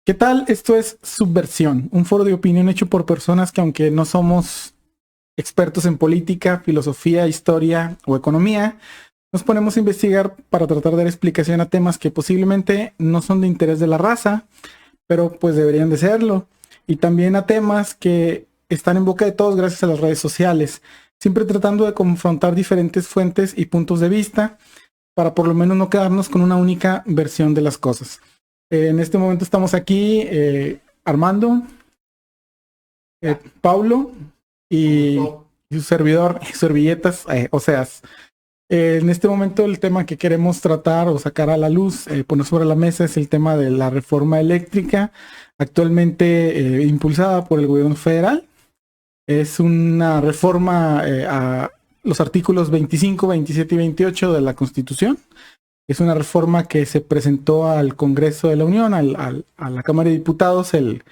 ¿Qué tal? Esto es Subversión, un foro de opinión hecho por personas que aunque no somos expertos en política, filosofía, historia o economía, nos ponemos a investigar para tratar de dar explicación a temas que posiblemente no son de interés de la raza, pero pues deberían de serlo. Y también a temas que están en boca de todos gracias a las redes sociales, siempre tratando de confrontar diferentes fuentes y puntos de vista para por lo menos no quedarnos con una única versión de las cosas. En este momento estamos aquí, Armando, Paulo y su servidor, servilletas, Oseas. En este momento el tema que queremos tratar o sacar a la luz, poner sobre la mesa es el tema de la reforma eléctrica actualmente impulsada por el gobierno federal. Es una reforma a los artículos 25, 27 y 28 de la Constitución. Es una reforma que se presentó al Congreso de la Unión, a la Cámara de Diputados, el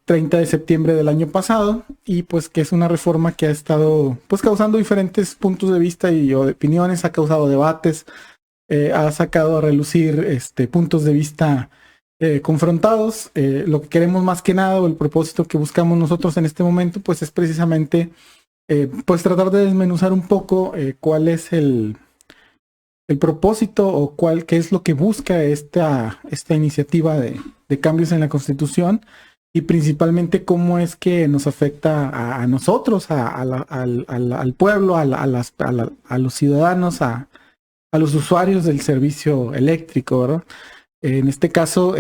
30 de septiembre del año pasado, y pues que es una reforma que ha estado pues causando diferentes puntos de vista y o de opiniones, ha causado debates, ha sacado a relucir puntos de vista confrontados. Lo que queremos más que nada, o el propósito que buscamos nosotros en este momento, pues es precisamente pues tratar de desmenuzar un poco cuál es el propósito o qué es lo que busca esta iniciativa de cambios en la Constitución y principalmente cómo es que nos afecta a nosotros, al pueblo, a los ciudadanos, a los usuarios del servicio eléctrico, ¿verdad? En este caso,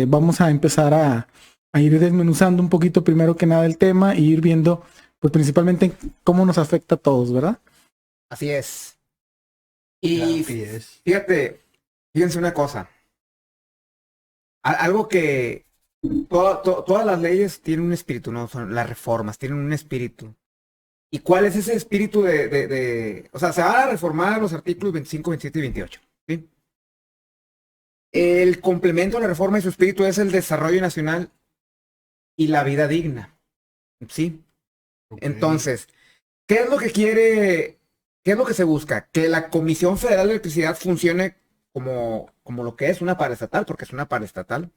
vamos a empezar a ir desmenuzando un poquito primero que nada el tema y ir viendo, pues principalmente cómo nos afecta a todos, ¿verdad? Así es. Claro Y que es. fíjense una cosa. Algo que todas las leyes tienen un espíritu, ¿no? Son las reformas, tienen un espíritu. ¿Y cuál es ese espíritu o sea, se van a reformar los artículos 25, 27 y 28, ¿sí? El complemento de la reforma y su espíritu es el desarrollo nacional y la vida digna, ¿sí? Ok. Entonces, ¿qué es lo que quiere, qué es lo que se busca? Que la Comisión Federal de Electricidad funcione como lo que es una paraestatal, porque es una paraestatal,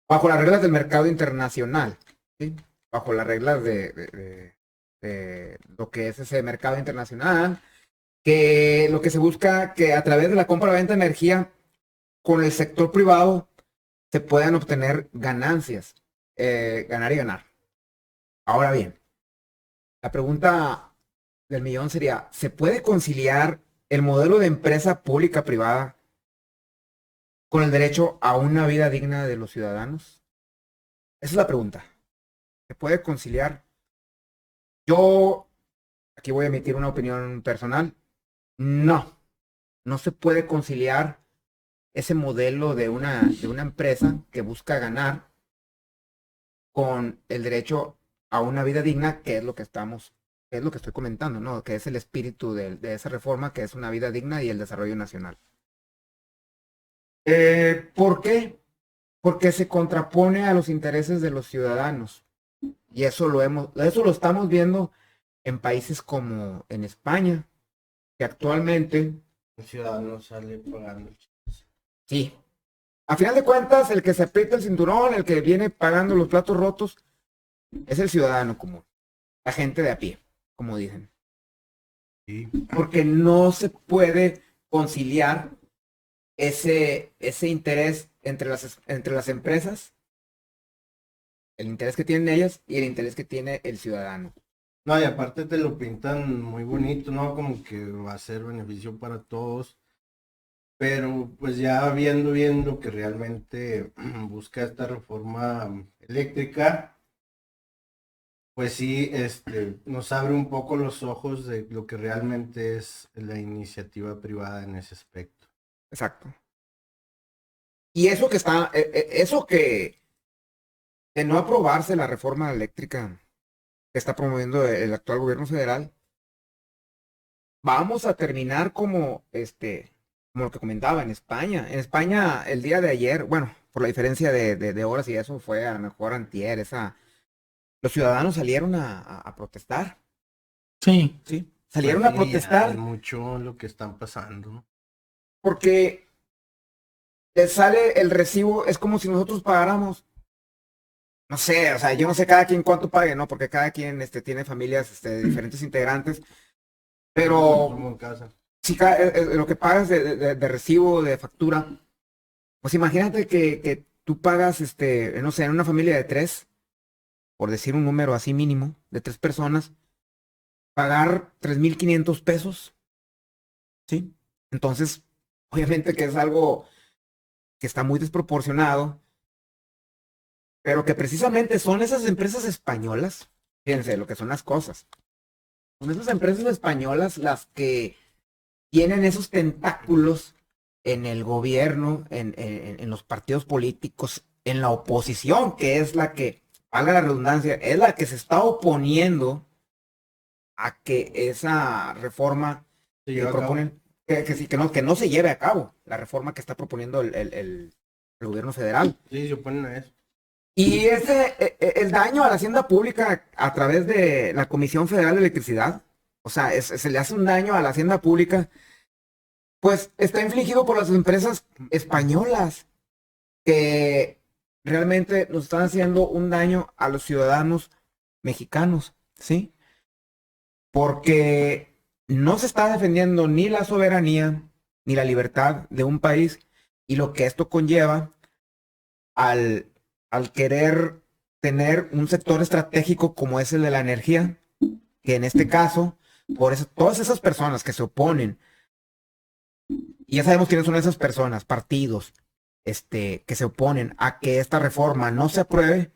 bajo las reglas del mercado internacional, ¿sí? Bajo las reglas de lo que es ese mercado internacional, que lo que se busca que a través de la compra-venta de energía con el sector privado se puedan obtener ganancias, ganar y ganar. Ahora bien, la pregunta del millón sería, ¿se puede conciliar el modelo de empresa pública-privada con el derecho a una vida digna de los ciudadanos? Esa es la pregunta. ¿Se puede conciliar? Yo aquí voy a emitir una opinión personal. No, no se puede conciliar ese modelo de una empresa que busca ganar con el derecho a una vida digna, que es lo que que es lo que estoy comentando, ¿no? Que es el espíritu de esa reforma, que es una vida digna y el desarrollo nacional. ¿Por qué? Porque se contrapone a los intereses de los ciudadanos. Y eso lo estamos viendo en países como en España, que actualmente, El ciudadano sale pagando. sí, a final de cuentas, el que se aprieta el cinturón, el que viene pagando los platos rotos, es el ciudadano común, la gente de a pie, como dicen. Sí. Porque no se puede conciliar ese interés entre las empresas, el interés que tienen ellas y el interés que tiene el ciudadano. No, y aparte te lo pintan muy bonito, ¿no? Como que va a ser beneficio para todos. Pero pues ya viendo que realmente busca esta reforma eléctrica, pues sí, nos abre un poco los ojos de lo que realmente es la iniciativa privada en ese aspecto. Exacto. Y eso que eso que de no aprobarse la reforma eléctrica que está promoviendo el actual gobierno federal, vamos a terminar como lo que comentaba en España. En España, el día de ayer, bueno, por la diferencia de horas y eso fue a lo mejor antier, los ciudadanos salieron a protestar, Sí, ¿sí? Pues Salieron a sí, ya es protestar mucho lo que están pasando. porque les sale el recibo, es como si nosotros pagáramos, no sé, o sea, yo no sé cada quien cuánto pague, ¿no? Porque cada quien tiene familias de diferentes integrantes, pero Como en casa. si lo que pagas de recibo, de factura, pues imagínate que tú pagas, no sé, en una familia de 3, por decir un número así mínimo, de 3 personas, pagar 3,500 pesos, ¿sí? Entonces, obviamente que es algo que está muy desproporcionado, pero que precisamente son esas empresas españolas, fíjense lo que son las cosas, son esas empresas españolas las que tienen esos tentáculos en el gobierno, en los partidos políticos, en la oposición, que es la que, valga la redundancia, es la que se está oponiendo a que esa reforma Se que lleva a cabo. proponen, que no se lleve a cabo, la reforma que está proponiendo el gobierno federal. Sí, se oponen a eso. Y el daño a la hacienda pública a través de la Comisión Federal de Electricidad, o sea, se le hace un daño a la hacienda pública, pues está infligido por las empresas españolas que realmente nos están haciendo un daño a los ciudadanos mexicanos, ¿sí? Porque no se está defendiendo ni la soberanía ni la libertad de un país y lo que esto conlleva al, al querer tener un sector estratégico como es el de la energía, que en este caso, por eso, todas esas personas que se oponen, y ya sabemos quiénes son esas personas, partidos, que se oponen a que esta reforma no se apruebe,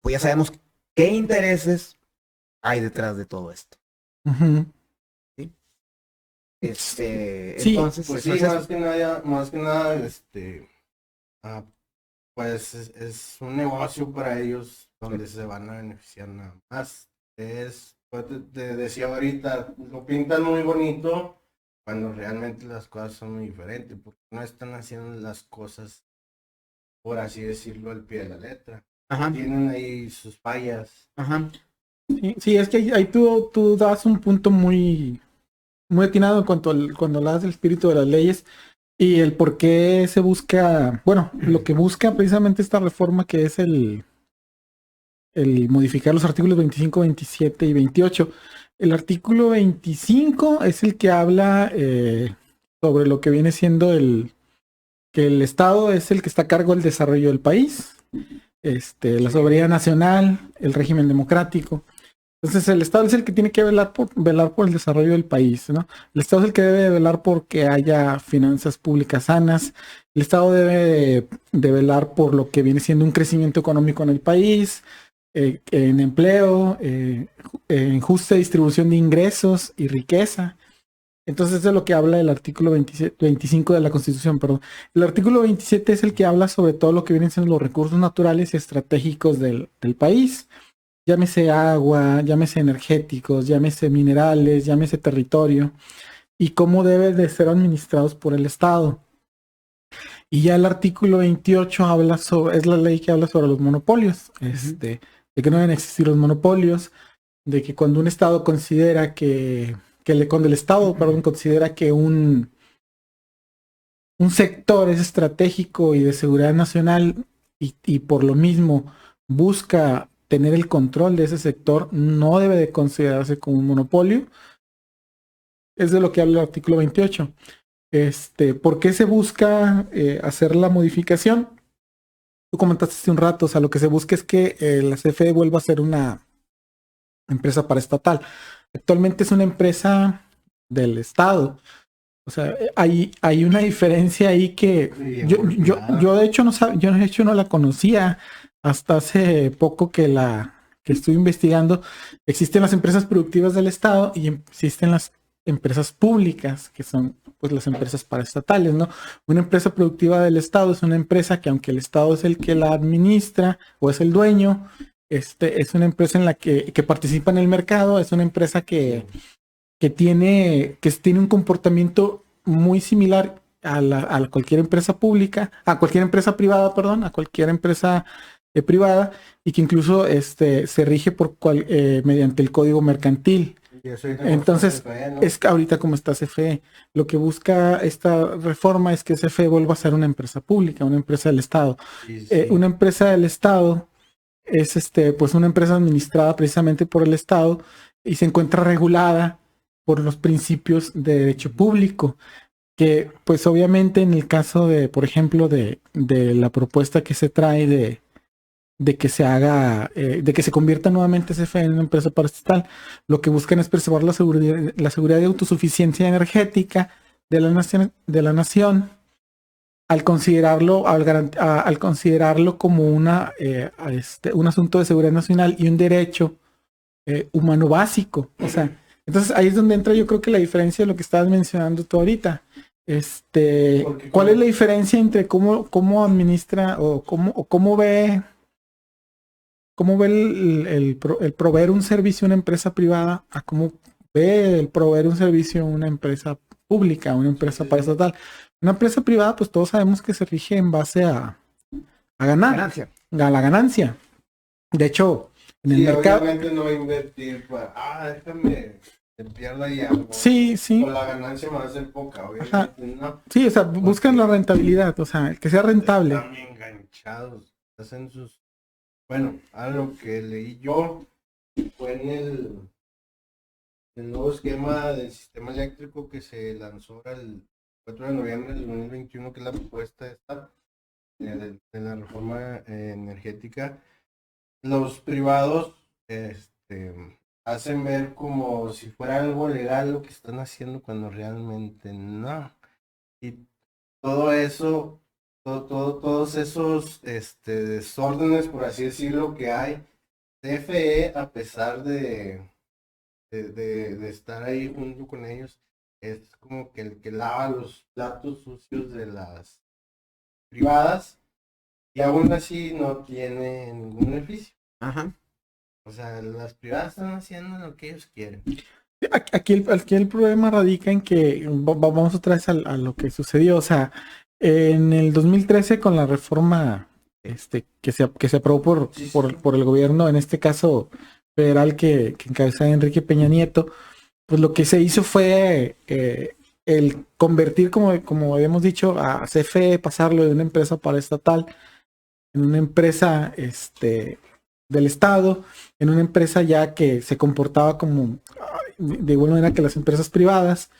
pues ya sabemos qué intereses hay detrás de todo esto. Ujú. ¿Sí? Sí, Entonces, Pues sí, más que nada, ah, pues es un negocio para ellos donde se van a beneficiar nada más. Pues te decía ahorita, lo pintan muy bonito cuando realmente las cosas son muy diferentes, porque no están haciendo las cosas, por así decirlo, al pie de la letra. ajá, Tienen ahí sus fallas. ajá, sí, es que ahí tú das un punto muy atinado en cuanto cuando hablas del espíritu de las leyes y el por qué se busca, bueno, lo que busca precisamente esta reforma que es el modificar los artículos 25, 27 y 28. El artículo 25 es el que habla sobre lo que viene siendo que el Estado es el que está a cargo del desarrollo del país, la soberanía nacional, el régimen democrático. Entonces el Estado es el que tiene que velar por el desarrollo del país, ¿no? El Estado es el que debe velar por que haya finanzas públicas sanas. El Estado debe de velar por lo que viene siendo un crecimiento económico en el país, en empleo, en justa distribución de ingresos y riqueza. Entonces es de lo que habla el artículo 27, 25 de la Constitución, perdón. El artículo 27 es el que habla sobre todo lo que vienen siendo los recursos naturales y estratégicos del país. Llámese agua, llámese energéticos, llámese minerales, llámese territorio, y cómo deben de ser administrados por el Estado. Y ya el artículo 28 habla sobre, es la ley que habla sobre los monopolios, de que no deben existir los monopolios, de que cuando un Estado considera cuando el Estado, perdón, considera que un sector es estratégico y de seguridad nacional y por lo mismo busca tener el control de ese sector, no debe de considerarse como un monopolio. Es de lo que habla el artículo 28. ¿Por qué se busca hacer la modificación? Tú comentaste hace un rato, o sea, lo que se busca es que la CFE vuelva a ser una empresa paraestatal. Actualmente es una empresa del Estado. O sea, hay una diferencia ahí que yo de hecho no la conocía hasta hace poco que estuve investigando. Existen las empresas productivas del Estado y existen las empresas públicas, que son pues las empresas paraestatales, ¿no? Una empresa productiva del Estado es una empresa que, aunque el Estado es el que la administra o es el dueño, es una empresa en la que participa en el mercado, es una empresa que tiene un comportamiento muy similar a cualquier empresa pública, a cualquier empresa privada, perdón, a cualquier empresa privada, y que incluso se rige mediante el código mercantil. Y eso ahorita Entonces, como CFE, ¿no? es que ahorita como está CFE, lo que busca esta reforma es que CFE vuelva a ser una empresa pública, una empresa del Estado. Sí, sí. Una empresa del Estado es pues una empresa administrada precisamente por el Estado y se encuentra regulada por los principios de derecho público, que pues obviamente en el caso de, por ejemplo, de la propuesta que se trae de que se haga, de que se convierta nuevamente CFE en una empresa paraestatal, lo que buscan es preservar la seguridad de autosuficiencia energética de la nación al considerarlo, al considerarlo como un asunto de seguridad nacional y un derecho humano básico. O sea, entonces ahí es donde entra yo creo que la diferencia de lo que estabas mencionando tú ahorita. ¿Cuál es la diferencia entre cómo administra o cómo ve el proveer un servicio a una empresa privada a cómo ve el proveer un servicio a una empresa pública, una empresa paraestatal? Una empresa privada, pues todos sabemos que se rige en base a ganar, Ganancia. a la ganancia. De hecho, en el Sí, mercado... obviamente no invertir para, déjame, te pierdo ahí algo. Sí, sí. O la ganancia me va a ser poca, obviamente, ¿no? Sí, o sea, buscan la rentabilidad, o sea, que sea rentable. Están enganchados, hacen sus... Bueno, algo que leí yo fue en el nuevo esquema del sistema eléctrico que se lanzó el 4 de noviembre del 2021, que es la propuesta esta de la reforma energética. Los privados hacen ver como si fuera algo legal lo que están haciendo cuando realmente no. Y todo eso, todos esos desórdenes, por así decirlo, que hay, CFE, a pesar de estar ahí junto con ellos, es como que el que lava los platos sucios de las privadas y aún así no tiene ningún beneficio. Ajá. O sea, las privadas están haciendo lo que ellos quieren. Aquí el problema radica en que vamos otra vez a lo que sucedió. O sea, en el 2013 con la reforma que se aprobó por el gobierno, en este caso federal que encabezaba Enrique Peña Nieto, pues lo que se hizo fue el convertir, como habíamos dicho, a CFE, pasarlo de una empresa paraestatal en una empresa del Estado, en una empresa ya que se comportaba como de igual manera que las empresas privadas.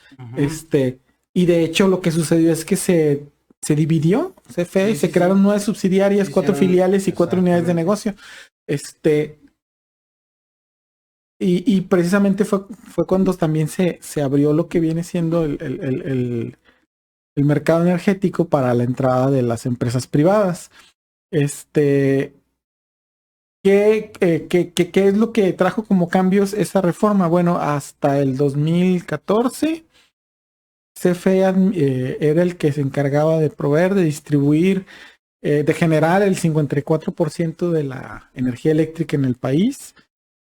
Y de hecho lo que sucedió es que se dividió CFE, se crearon 9 subsidiarias, 4 filiales y 4 unidades de negocio. Y precisamente fue cuando también se abrió lo que viene siendo el mercado energético para la entrada de las empresas privadas. ¿Qué es lo que trajo como cambios esa reforma? Bueno, hasta el 2014, CFE era el que se encargaba de proveer, de distribuir, de generar el 54% de la energía eléctrica en el país,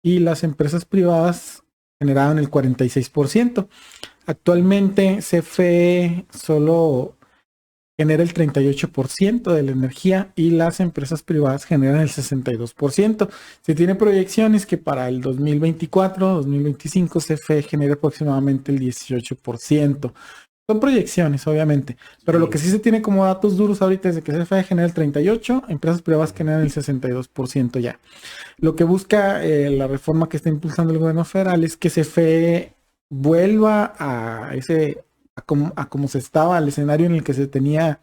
y las empresas privadas generaban el 46%. Actualmente CFE solo genera el 38% de la energía y las empresas privadas generan el 62%. Se tiene proyecciones que para el 2024, 2025 CFE genere aproximadamente el 18%. Son proyecciones, obviamente, pero lo que sí se tiene como datos duros ahorita es de que CFE genera el 38%, empresas privadas generan el 62% ya. Lo que busca la reforma que está impulsando el gobierno federal es que CFE vuelva a como se estaba, al escenario en el que se tenía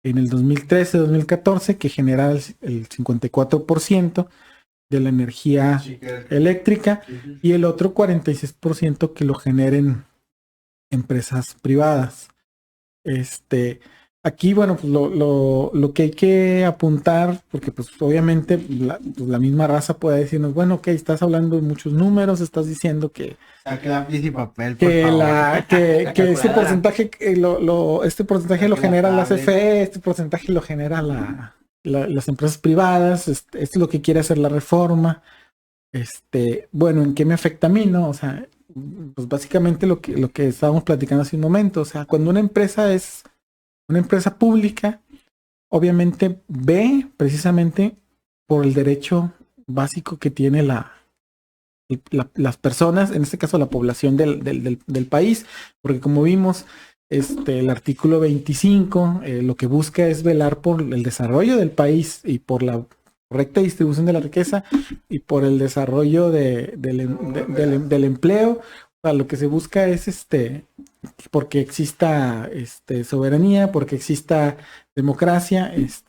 en el 2013-2014, que generaba el 54% de la energía eléctrica y el otro 46% que lo generen empresas privadas. Aquí, bueno, pues lo que hay que apuntar, porque pues obviamente la misma raza puede decirnos, bueno, ok, estás hablando de muchos números, estás diciendo que Saque lápiz y papel, por que favor. que este porcentaje este porcentaje lo genera la CFE, este porcentaje lo genera las empresas privadas, esto es lo que quiere hacer la reforma. Bueno, ¿en qué me afecta a mí, no? O sea, pues básicamente lo que estábamos platicando hace un momento, o sea, cuando una empresa es una empresa pública, obviamente ve precisamente por el derecho básico que tiene las personas, en este caso la población del país, porque como vimos, el artículo 25 lo que busca es velar por el desarrollo del país y por la correcta distribución de la riqueza y por el desarrollo del empleo. O sea, lo que se busca es porque exista soberanía, porque exista democracia, eso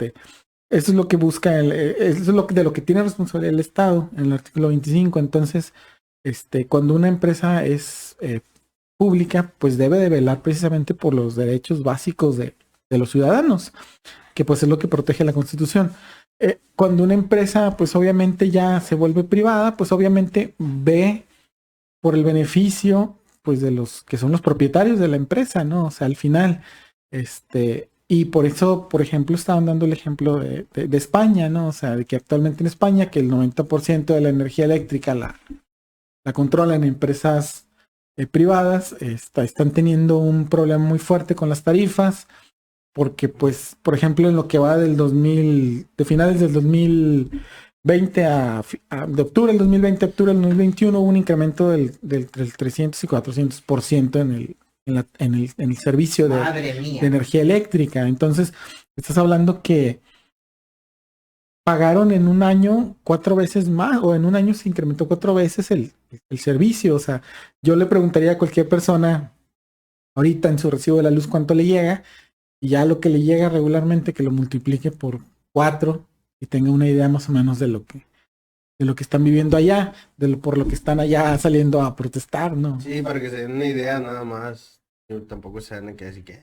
es lo que busca, eso es de lo que tiene responsabilidad el Estado en el artículo 25. Entonces, cuando una empresa es pública, pues debe de velar precisamente por los derechos básicos de los ciudadanos, que pues es lo que protege la Constitución. Cuando una empresa, pues obviamente ya se vuelve privada, pues obviamente ve por el beneficio, pues de los que son los propietarios de la empresa, ¿no? O sea, al final, y por eso, por ejemplo, estaban dando el ejemplo de España, ¿no? O sea, de que actualmente en España que el 90% de la energía eléctrica la controlan empresas privadas, están teniendo un problema muy fuerte con las tarifas, porque pues, por ejemplo, en lo que va de finales del 2020 de octubre del 2020 a octubre del 2021 hubo un incremento del 300 y 400% en el servicio de energía eléctrica. Entonces, estás hablando que pagaron en un año 4 veces más, o en un año se incrementó 4 veces el servicio. O sea, yo le preguntaría a cualquier persona ahorita en su recibo de la luz cuánto le llega, y ya lo que le llega regularmente que lo multiplique por 4 y tenga una idea más o menos de lo que están viviendo allá, por lo que están allá saliendo a protestar, ¿no? Sí, para que se den una idea nada más. Yo tampoco se dan que decir que,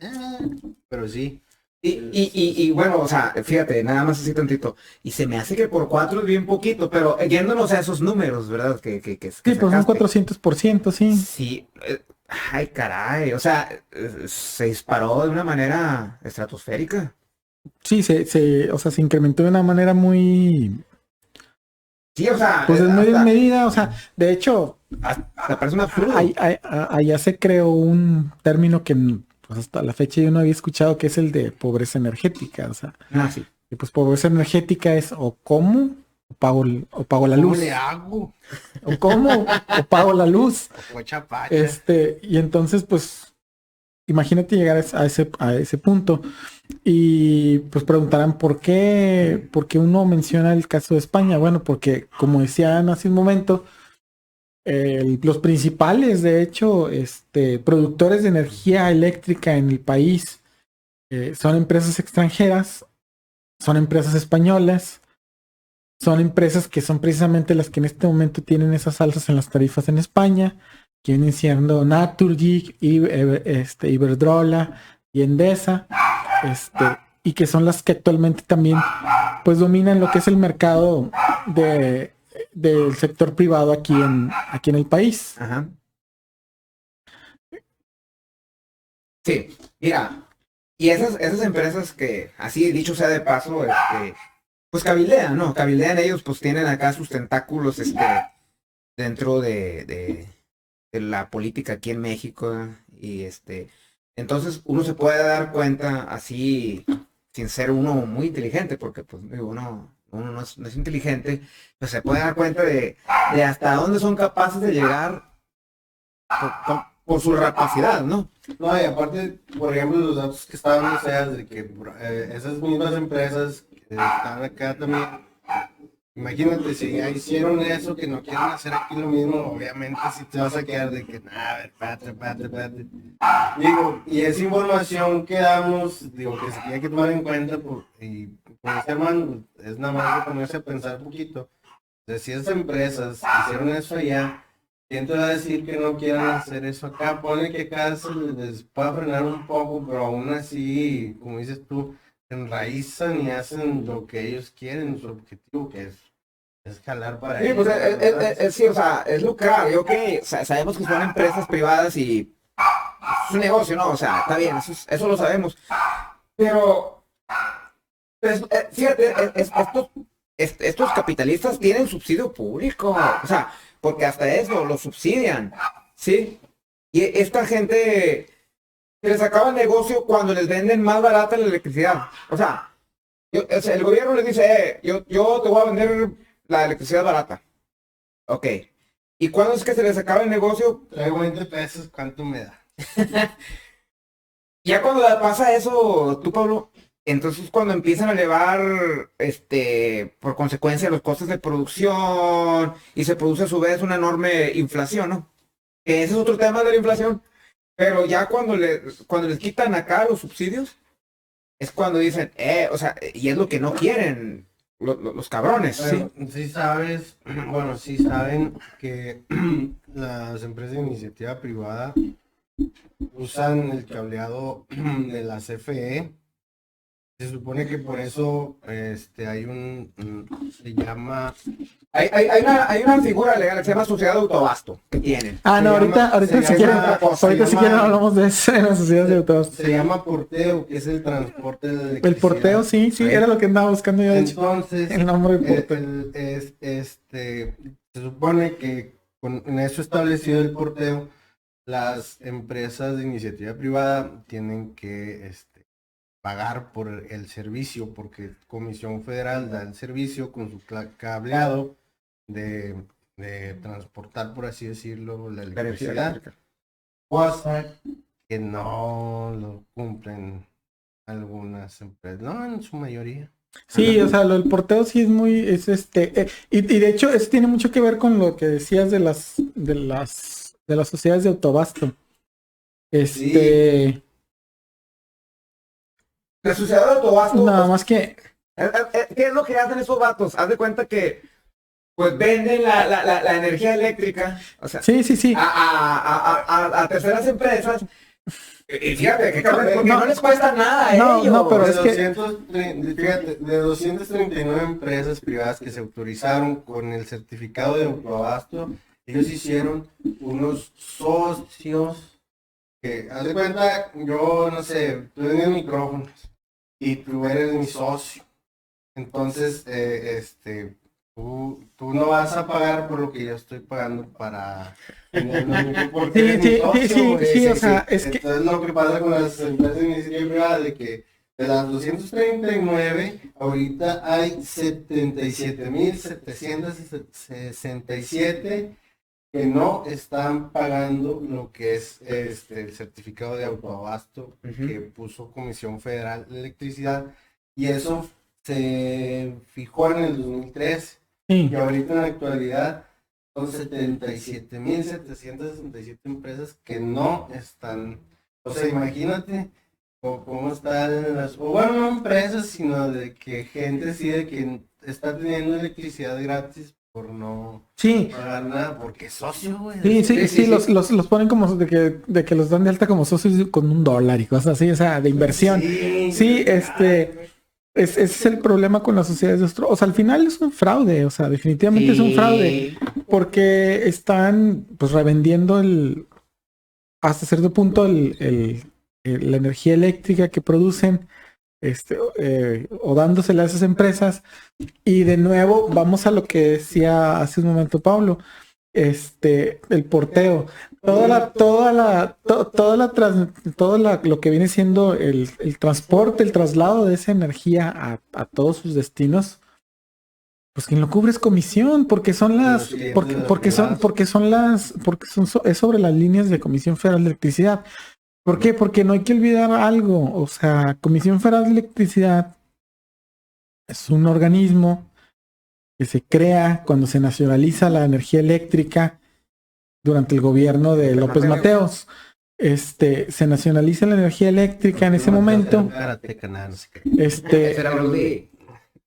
pero sí. Y bueno, o sea, fíjate, nada más así tantito. Y se me hace que por 4 es bien poquito, pero yéndonos a esos números, ¿verdad? Que sí, pues son 400%, sí. Sí, ay, caray, o sea, se disparó de una manera estratosférica. Sí, o sea, se incrementó de una manera muy... Sí, o sea... Pues en medida, o sea, de hecho... Hasta parece un absurdo. Allá se creó un término que pues hasta la fecha yo no había escuchado, que es el de pobreza energética. O sea, sí. Y pues pobreza energética es o como o pago la luz. ¿Cómo le hago? O cómo o pago la luz. O chapacha. Y entonces, pues, imagínate llegar a ese punto. Y pues preguntarán por qué uno menciona el caso de España. Bueno, porque como decían hace un momento, los principales, de hecho, productores de energía eléctrica en el país son empresas extranjeras, son empresas españolas, son empresas que son precisamente las que en este momento tienen esas alzas en las tarifas en España, que vienen siendo Naturgy, Iberdrola y Endesa, y que son las que actualmente también pues dominan lo que es el mercado del sector privado aquí en el país. Ajá. Sí, mira, y esas empresas que, así dicho sea de paso, pues cabildean, ¿no? Cabildean ellos, pues tienen acá sus tentáculos, dentro de la política aquí en México, y entonces uno se puede dar cuenta así, sin ser uno muy inteligente, porque pues digo, uno no es inteligente, pues se puede dar cuenta de hasta dónde son capaces de llegar por su rapacidad, ¿no? No, y aparte, por ejemplo, los datos que estaban, o sea, de que esas mismas empresas que están acá también, imagínate, si ya hicieron eso, que no quieren hacer aquí lo mismo, obviamente si te vas a quedar de que, a ver, espérate. Digo, y esa información que damos, digo, que se tiene que tomar en cuenta, y pues, hermano, es nada más de ponerse a pensar un poquito. O sea, si esas empresas hicieron eso allá, ¿quién te va a decir que no quieran hacer eso acá? Pone que acá se les pueda frenar un poco, pero aún así, como dices tú, se enraizan y hacen lo que ellos quieren, su objetivo, que es jalar para Sí, ellos. pues sí, o sea, es lucrar. Yo que sabemos que son empresas privadas y es un negocio, ¿no? O sea, está bien, eso lo sabemos. Pero, pues, fíjate, estos capitalistas tienen subsidio público. O sea, porque hasta eso lo subsidian, ¿sí? Y esta gente se les acaba el negocio cuando les venden más barata la electricidad. O sea, el gobierno les dice, yo te voy a vender la electricidad barata. Ok. ¿Y cuándo es que se les acaba el negocio? Traigo 20 pesos, ¿cuánto me da? Ya cuando pasa eso, tú, Pablo, entonces cuando empiezan a elevar, por consecuencia, los costos de producción y se produce a su vez una enorme inflación, ¿no? Ese es otro tema de la inflación. Pero ya cuando les quitan acá los subsidios, es cuando dicen, o sea, y es lo que no quieren los cabrones. Bueno, sí sabes, bueno, sí saben que las empresas de iniciativa privada usan el cableado de la CFE. Se supone que por eso hay se llama... Hay una figura legal que se llama sociedad de autoabasto que tienen. Ah, no, Se llama- ahorita se si quieren, llama- ahorita si quieren hablamos de eso en la sociedad de autobuses. Se llama porteo, que es el transporte de la El electricidad. porteo, sí, era lo que andaba buscando yo, de hecho, Entonces, el nombre del porteo. se supone que con eso establecido el porteo, las empresas de iniciativa privada tienen que pagar por el servicio, porque Comisión Federal da el servicio con su cableado de transportar, por así decirlo, la electricidad, cosa que no lo cumplen algunas empresas, no, en su mayoría. Sí, o sea, lo del porteo sí es muy, y de hecho eso tiene mucho que ver con lo que decías de las sociedades de autobasto. La sociedad de autoabasto, Nada más que, ¿qué es lo que hacen esos vatos? Haz de cuenta que pues venden la energía eléctrica, o sea, sí. a terceras empresas. Y fíjate, que no les cuesta nada a No, ellos. no, pero De es que- 239 empresas privadas que se autorizaron con el certificado de autoabasto, ellos hicieron unos socios que, haz de cuenta, yo no sé, tú tienes micrófonos y tú eres mi socio. Entonces, tú no vas a pagar por lo que yo estoy pagando para tener porque eres mi socio, güey. o sea, es que, Entonces lo que pasa con las empresas de iniciativa privada de que de las 239, ahorita hay 77.767 que no están pagando lo que es el certificado de autoabasto que puso Comisión Federal de Electricidad, y eso se fijó en el 2013 sí. y ahorita en la actualidad son 77.767 empresas que no están, o sea, imagínate cómo están las, o bueno, no empresas, sino de que gente así de que está teniendo electricidad gratis por no Sí, pagar nada, porque es socio, güey. sí, los ponen como de que los dan de alta como socios con $1 y cosas así, o sea, de inversión. Sí, ese es el problema con las sociedades de o sea, al final es un fraude, o sea, definitivamente es un fraude, porque están pues revendiendo hasta cierto punto la energía eléctrica que producen, o dándosela a esas empresas. Y de nuevo, vamos a lo que decía hace un momento Pablo, el porteo, lo que viene siendo el transporte, el traslado de esa energía a todos sus destinos, pues quien lo cubre es comisión, porque es sobre las líneas de Comisión Federal de Electricidad. ¿Por qué? Porque no hay que olvidar algo, o sea, Comisión Federal de Electricidad es un organismo que se crea cuando se nacionaliza la energía eléctrica durante el gobierno de López Mateos. Se nacionaliza la energía eléctrica en ese momento.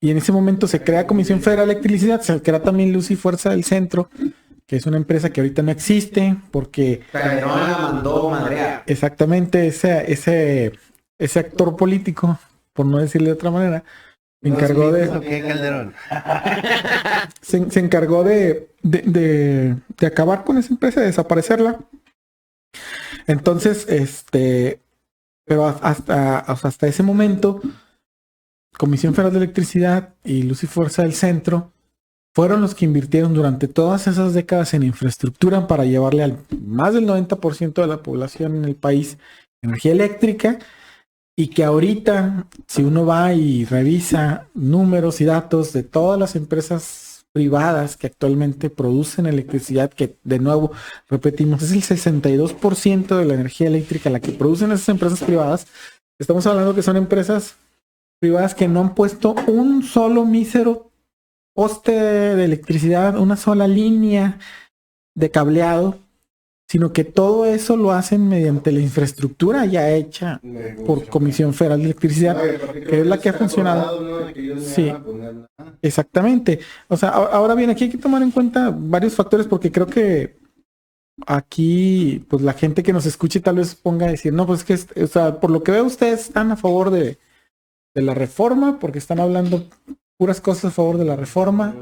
Y en ese momento se crea Comisión Federal de Electricidad, se crea también Luz y Fuerza del Centro, que es una empresa que ahorita no existe porque Calderón la mandó madrear. exactamente ese actor político, por no decirle de otra manera, se encargó se encargó de acabar con esa empresa, de desaparecerla. Entonces, pero hasta ese momento, Comisión Federal de Electricidad y Luz y Fuerza del Centro fueron los que invirtieron durante todas esas décadas en infraestructura para llevarle al más del 90% de la población en el país energía eléctrica. Y que ahorita, si uno va y revisa números y datos de todas las empresas privadas que actualmente producen electricidad, que de nuevo, repetimos, es el 62% de la energía eléctrica la que producen esas empresas privadas. Estamos hablando que son empresas privadas que no han puesto un solo mísero poste de electricidad, una sola línea de cableado, sino que todo eso lo hacen mediante la infraestructura ya hecha por Comisión Federal de Electricidad, que es la que ha funcionado. Sí, exactamente. O sea, ahora bien, aquí hay que tomar en cuenta varios factores, porque creo que aquí, pues la gente que nos escuche tal vez ponga a decir, no, pues que, o sea, por lo que veo ustedes están a favor de la reforma, porque están hablando puras cosas a favor de la reforma.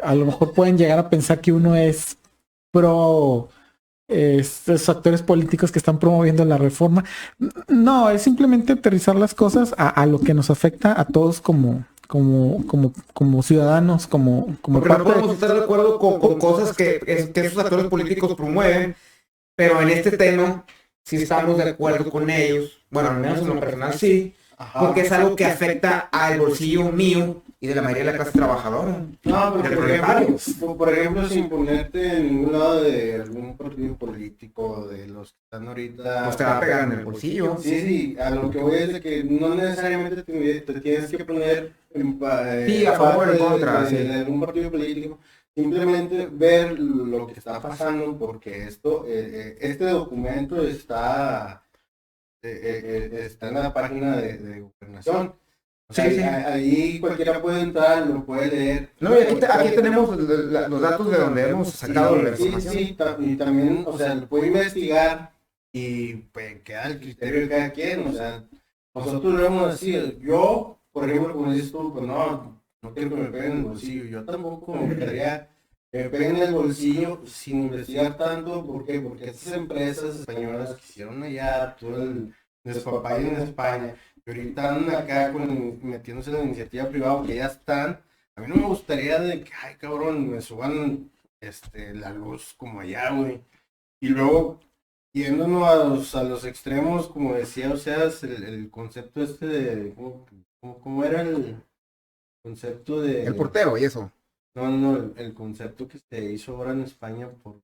A lo mejor pueden llegar a pensar que uno es pro estos actores políticos que están promoviendo la reforma. No, es simplemente aterrizar las cosas a lo que nos afecta a todos como ciudadanos, como porque no podemos estar de acuerdo con cosas que esos actores políticos promueven, pero en este tema sí estamos de acuerdo con ellos. Bueno, al menos en lo personal sí. Porque es algo que afecta al bolsillo mío y de la mayoría de la clase trabajadora. No, porque por ejemplo, sin ponerte en un lado de algún partido político, de los que están ahorita... Pues te va a pegar en el bolsillo. Sí, a lo que voy es de que no necesariamente te tienes que poner a favor o en contra de algún partido político. Simplemente ver lo que está pasando, porque este documento está en la página de Gobernación. O sea, Sí. ahí cualquiera puede entrar, lo puede leer. No, y aquí tenemos los datos de donde hemos sacado la información. Sí, y también, o sea, lo puede investigar y pues queda el criterio de cada quien. O sea, nosotros lo vemos así. Yo, por ejemplo, como dices tú, pues no quiero que me peguen en el bolsillo. Yo tampoco me gustaría que me peguen en el bolsillo sin investigar tanto. ¿Por qué? Porque estas empresas españolas que hicieron allá todo el despapalle en España, que ahorita andan acá metiéndose en la iniciativa privada, que ya están. A mí no me gustaría de que, ay cabrón, me suban la luz como allá, güey. Y luego, yéndonos a los extremos, como decía, o sea, el concepto de, ¿cómo era el concepto de... El portero y eso. No, el concepto que se hizo ahora en España por...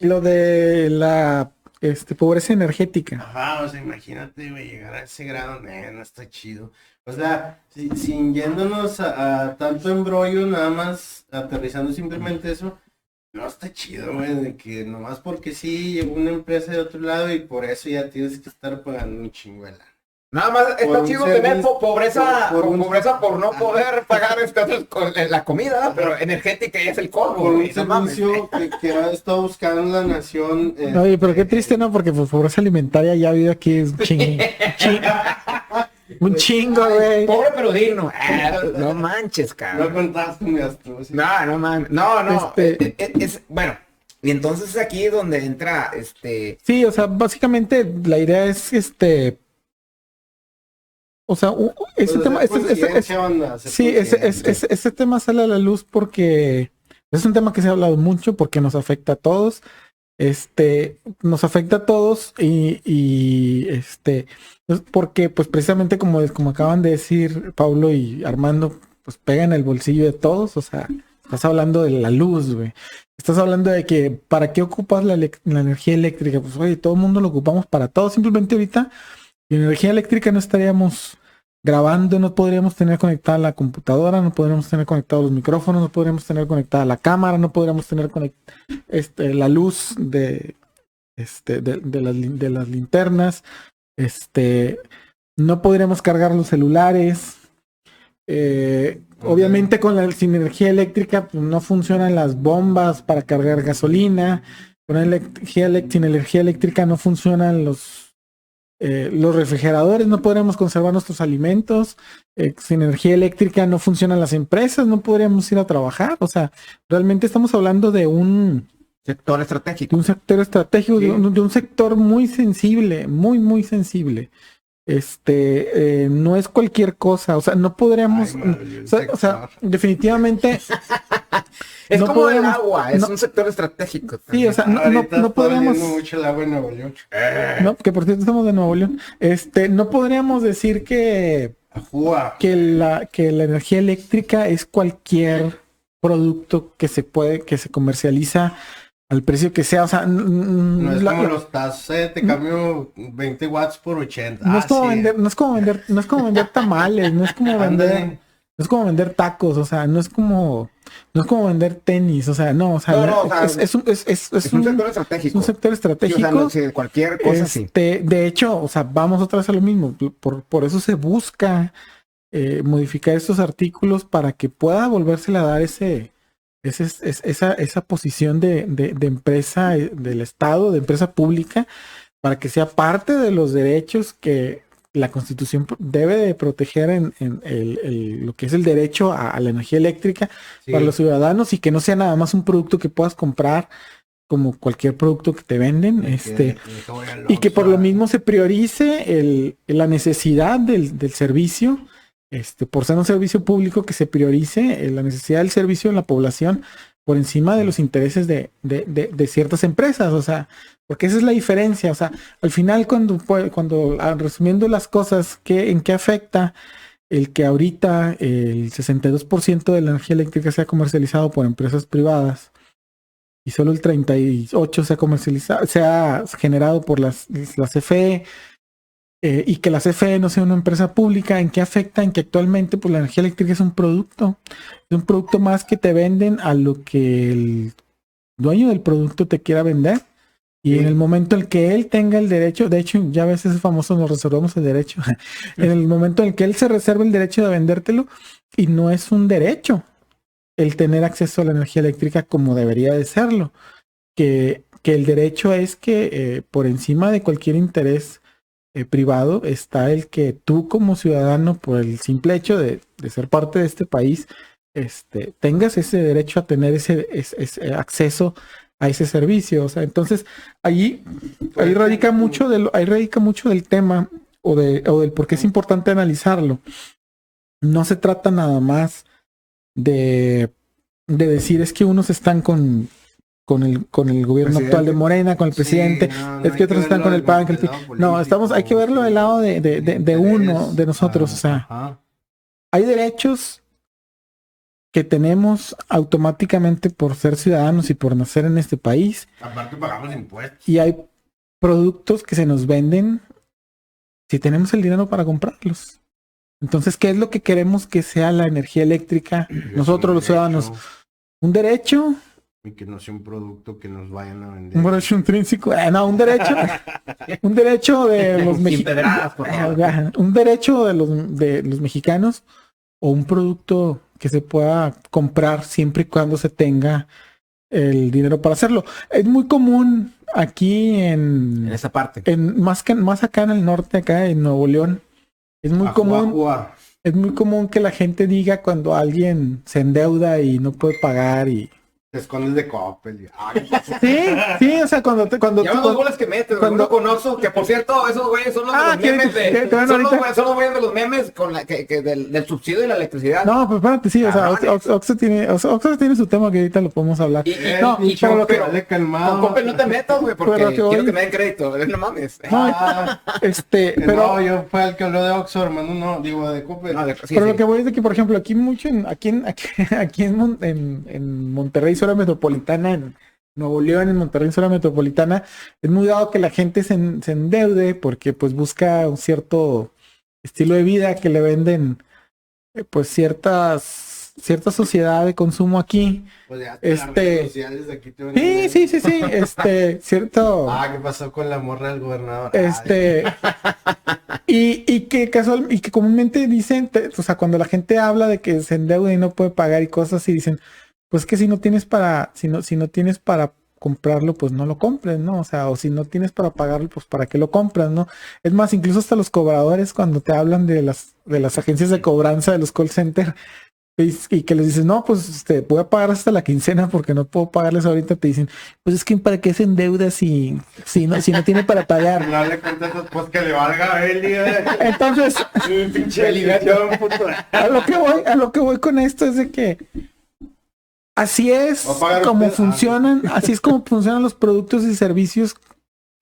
Lo de la pobreza energética. Ajá, o sea, imagínate, güey, llegar a ese grado, no está chido. O sea, sin yéndonos a tanto embrollo, nada más aterrizando simplemente eso, no está chido, güey, de que nomás porque sí llegó una empresa de otro lado y por eso ya tienes que estar pagando un chinguela. Nada más está chido tener pobreza por no poder pagar la comida, pero energética ya es el colmo. Por un servicio que ha estado buscando la nación. Oye, pero qué triste, ¿no? Porque pues pobreza alimentaria ya ha habido aquí un chingo, güey. Pobre pero digno. No manches, cabrón. No contaste mi astucia. No mames. No. Bueno, y entonces es aquí donde entra Sí, o sea, básicamente la idea es o sea, ese tema, ese tema sale a la luz porque es un tema que se ha hablado mucho porque nos afecta a todos. Nos afecta a todos y porque pues precisamente como acaban de decir Pablo y Armando, pues pega en el bolsillo de todos. O sea, estás hablando de la luz, güey. Estás hablando de que ¿para qué ocupas la energía eléctrica? Pues oye, todo el mundo lo ocupamos para todo. Simplemente ahorita sin energía eléctrica no estaríamos grabando, no podríamos tener conectada la computadora, no podríamos tener conectados los micrófonos, no podríamos tener conectada la cámara, no podríamos tener la luz de las linternas, no podríamos cargar los celulares. Obviamente sin energía eléctrica pues, no funcionan las bombas para cargar gasolina. Sin energía eléctrica no funcionan los refrigeradores, no podríamos conservar nuestros alimentos. Sin energía eléctrica no funcionan las empresas, no podríamos ir a trabajar. O sea, realmente estamos hablando de un sector estratégico. De un sector estratégico, sí. de un sector muy sensible, muy sensible. No es cualquier cosa, o sea, no podríamos, o sea, definitivamente es no como podemos, el agua, es un sector estratégico también. Sí, o sea, no podríamos mucho el agua en Nuevo León. No, que por cierto estamos de Nuevo León. No podríamos decir que Ajúa. que la energía eléctrica es cualquier producto que se comercializa al precio que sea, o sea, No es como los tazos, te cambio 20 watts por 80. no es como sí. vender, no es como vender tamales, no es como vender, Ándale. no es como vender tacos, o sea, no es como vender tenis, o sea, no, o sea, No, o sea, es un sector es estratégico. un sector Sí, o sea, estratégico. no, sí, cualquier cosa así. De hecho, o sea, vamos otra vez a lo mismo. Por eso se busca modificar estos artículos para que pueda volvérsele a dar esa posición de empresa del Estado, de empresa pública, para que sea parte de los derechos que la Constitución debe de proteger en lo que es el derecho a la energía eléctrica Sí. para los ciudadanos, y que no sea nada más un producto que puedas comprar como cualquier producto que te venden, y que por lo mismo se priorice la necesidad del servicio, por ser un servicio público, que se priorice la necesidad del servicio en la población por encima de los intereses de ciertas empresas, o sea, porque esa es la diferencia, o sea, al final resumiendo las cosas, ¿en qué afecta el que ahorita el 62% de la energía eléctrica sea comercializado por empresas privadas y solo el 38% sea comercializado, sea generado por la CFE, y que la CFE no sea una empresa pública? ¿En qué afecta? En que actualmente pues la energía eléctrica es un producto más que te venden a lo que el dueño del producto te quiera vender, y Sí. en el momento en que él tenga el derecho, de hecho ya a veces es famoso, nos reservamos el derecho, en el momento en que él se reserva el derecho de vendértelo, y no es un derecho el tener acceso a la energía eléctrica como debería de serlo, que el derecho es que por encima de cualquier interés privado está el que tú como ciudadano, por el simple hecho de ser parte de este país, tengas ese derecho a tener ese acceso a ese servicio. O sea, entonces ahí radica mucho del tema, o del por qué es importante analizarlo. No se trata nada más de decir es que unos están con el gobierno actual de Morena, con el presidente, es que otros están con el PAN, no, hay que verlo del lado de uno, de nosotros, o sea, Ajá. hay derechos que tenemos automáticamente por ser ciudadanos y por nacer en este país, Aparte pagamos impuestos. y hay productos que se nos venden si tenemos el dinero para comprarlos. Entonces, ¿qué es lo que queremos que sea la energía eléctrica? Nosotros los ciudadanos, un derecho. Y que no sea un producto que nos vayan a vender. Un derecho intrínseco, no, un derecho de los mexicanos, un derecho de los mexicanos, o un producto que se pueda comprar siempre y cuando se tenga el dinero para hacerlo. Es muy común aquí En esa parte. más acá en el norte, acá en Nuevo León, es muy común que la gente diga cuando alguien se endeuda y no puede pagar y Te escondes de Coppel. sí, o sea, cuando Ya los goles que metes, cuando conozco, que por cierto, esos güeyes son los de los memes son los güeyes de los memes con del subsidio de la electricidad. No, pero espérate, sí, o sea, Oxxo tiene su tema que ahorita lo podemos hablar. Calmado. Con Coppel no te metas, güey, porque quiero que me den crédito, no mames. Pero yo fue el que habló de Oxxo, hermano, no, digo de Coppel. Pero lo que voy es de que, por ejemplo, aquí en Monterrey, zona metropolitana, en Nuevo León, en Monterrey, zona metropolitana, es muy dado que la gente se endeude porque pues busca un cierto estilo de vida que le venden pues cierta sociedad de consumo aquí. Pues ya las redes sociales de aquí te ven sí, cierto. ¿Qué pasó con la morra del gobernador? Y que comúnmente dicen, o sea, cuando la gente habla de que se endeuda y no puede pagar y cosas así, dicen, pues que si no tienes para comprarlo, pues no lo compres, ¿no? O sea, o si no tienes para pagarlo, pues para qué lo compras, ¿no? Es más, incluso hasta los cobradores, cuando te hablan de las agencias de cobranza, de los call centers, y que les dices, no, pues voy a pagar hasta la quincena porque no puedo pagarles ahorita, te dicen, pues es que para qué se endeuda si no tiene para pagar. No le contestas, pues que le valga a Eli. Entonces, a lo que voy con esto es de que así es como funcionan los productos y servicios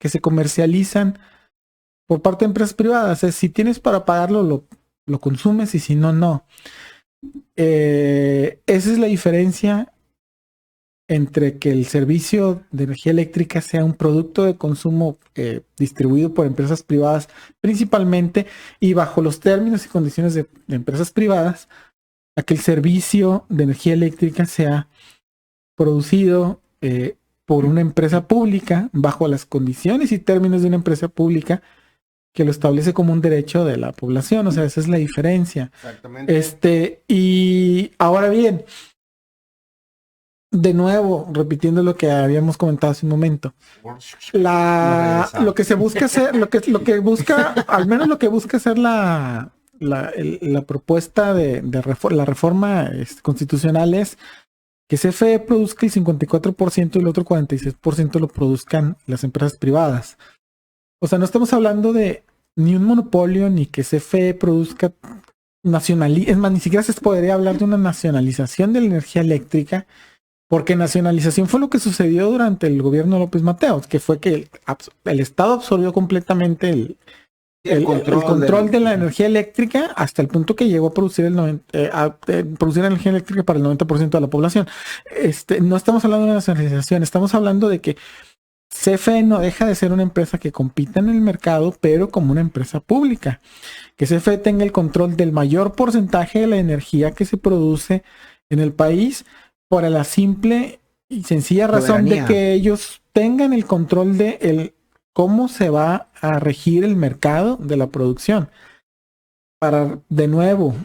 que se comercializan por parte de empresas privadas. Si tienes para pagarlo, lo consumes y si no, no. Esa es la diferencia entre que el servicio de energía eléctrica sea un producto de consumo distribuido por empresas privadas principalmente y bajo los términos y condiciones de empresas privadas, a que el servicio de energía eléctrica sea producido por una empresa pública bajo las condiciones y términos de una empresa pública que lo establece como un derecho de la población. O sea, esa es la diferencia. Exactamente. Y ahora bien, de nuevo, repitiendo lo que habíamos comentado hace un momento, lo que se busca hacer, lo que busca, al menos lo que busca hacer la propuesta de la reforma constitucional es que CFE produzca el 54% y el otro 46% lo produzcan las empresas privadas. O sea, no estamos hablando de ni un monopolio ni que CFE produzca es más, ni siquiera se podría hablar de una nacionalización de la energía eléctrica, porque nacionalización fue lo que sucedió durante el gobierno de López Mateos, que fue que el Estado absorbió completamente el control de la energía eléctrica hasta el punto que llegó a producir producir energía eléctrica para el 90% de la población. No estamos hablando de nacionalización, estamos hablando de que CFE no deja de ser una empresa que compita en el mercado, pero como una empresa pública. Que CFE tenga el control del mayor porcentaje de la energía que se produce en el país por la simple y sencilla razón de que ellos tengan el control de cómo se va a regir el mercado de la producción. De nuevo,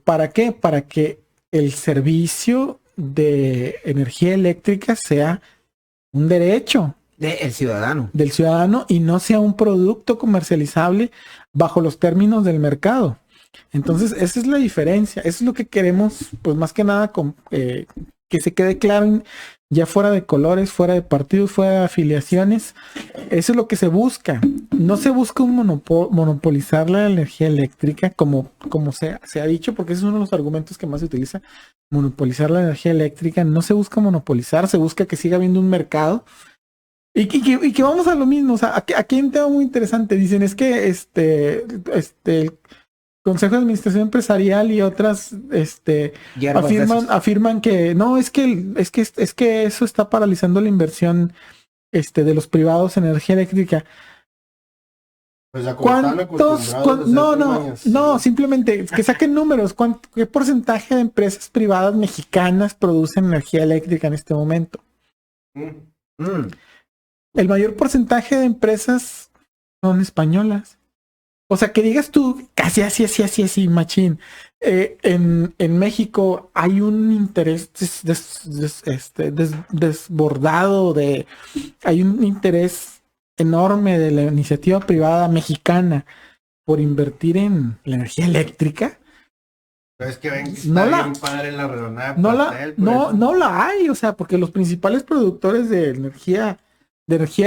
¿para qué? Para que el servicio de energía eléctrica sea un derecho del ciudadano. Del ciudadano y no sea un producto comercializable bajo los términos del mercado. Entonces, esa es la diferencia. Eso es lo que queremos, pues más que nada, que se quede claro ya fuera de colores, fuera de partidos, fuera de afiliaciones. Eso es lo que se busca. No se busca un monopolizar la energía eléctrica, como se ha dicho, porque ese es uno de los argumentos que más se utiliza. Monopolizar la energía eléctrica. No se busca monopolizar, se busca que siga habiendo un mercado. Y que vamos a lo mismo. O sea, aquí hay un tema muy interesante. Dicen, es que el Consejo de Administración Empresarial y otras afirman que no, es que eso está paralizando la inversión de los privados en energía eléctrica. Pues no, simplemente que saquen números. ¿Qué porcentaje de empresas privadas mexicanas producen energía eléctrica en este momento? El mayor porcentaje de empresas son españolas. O sea, que digas tú, casi así, machín. En México hay un interés desbordado hay un interés enorme de la iniciativa privada mexicana por invertir en la energía eléctrica. Pero es que ven que está bien padre la redonda de pastel, no la hay, o sea, porque los principales productores de energía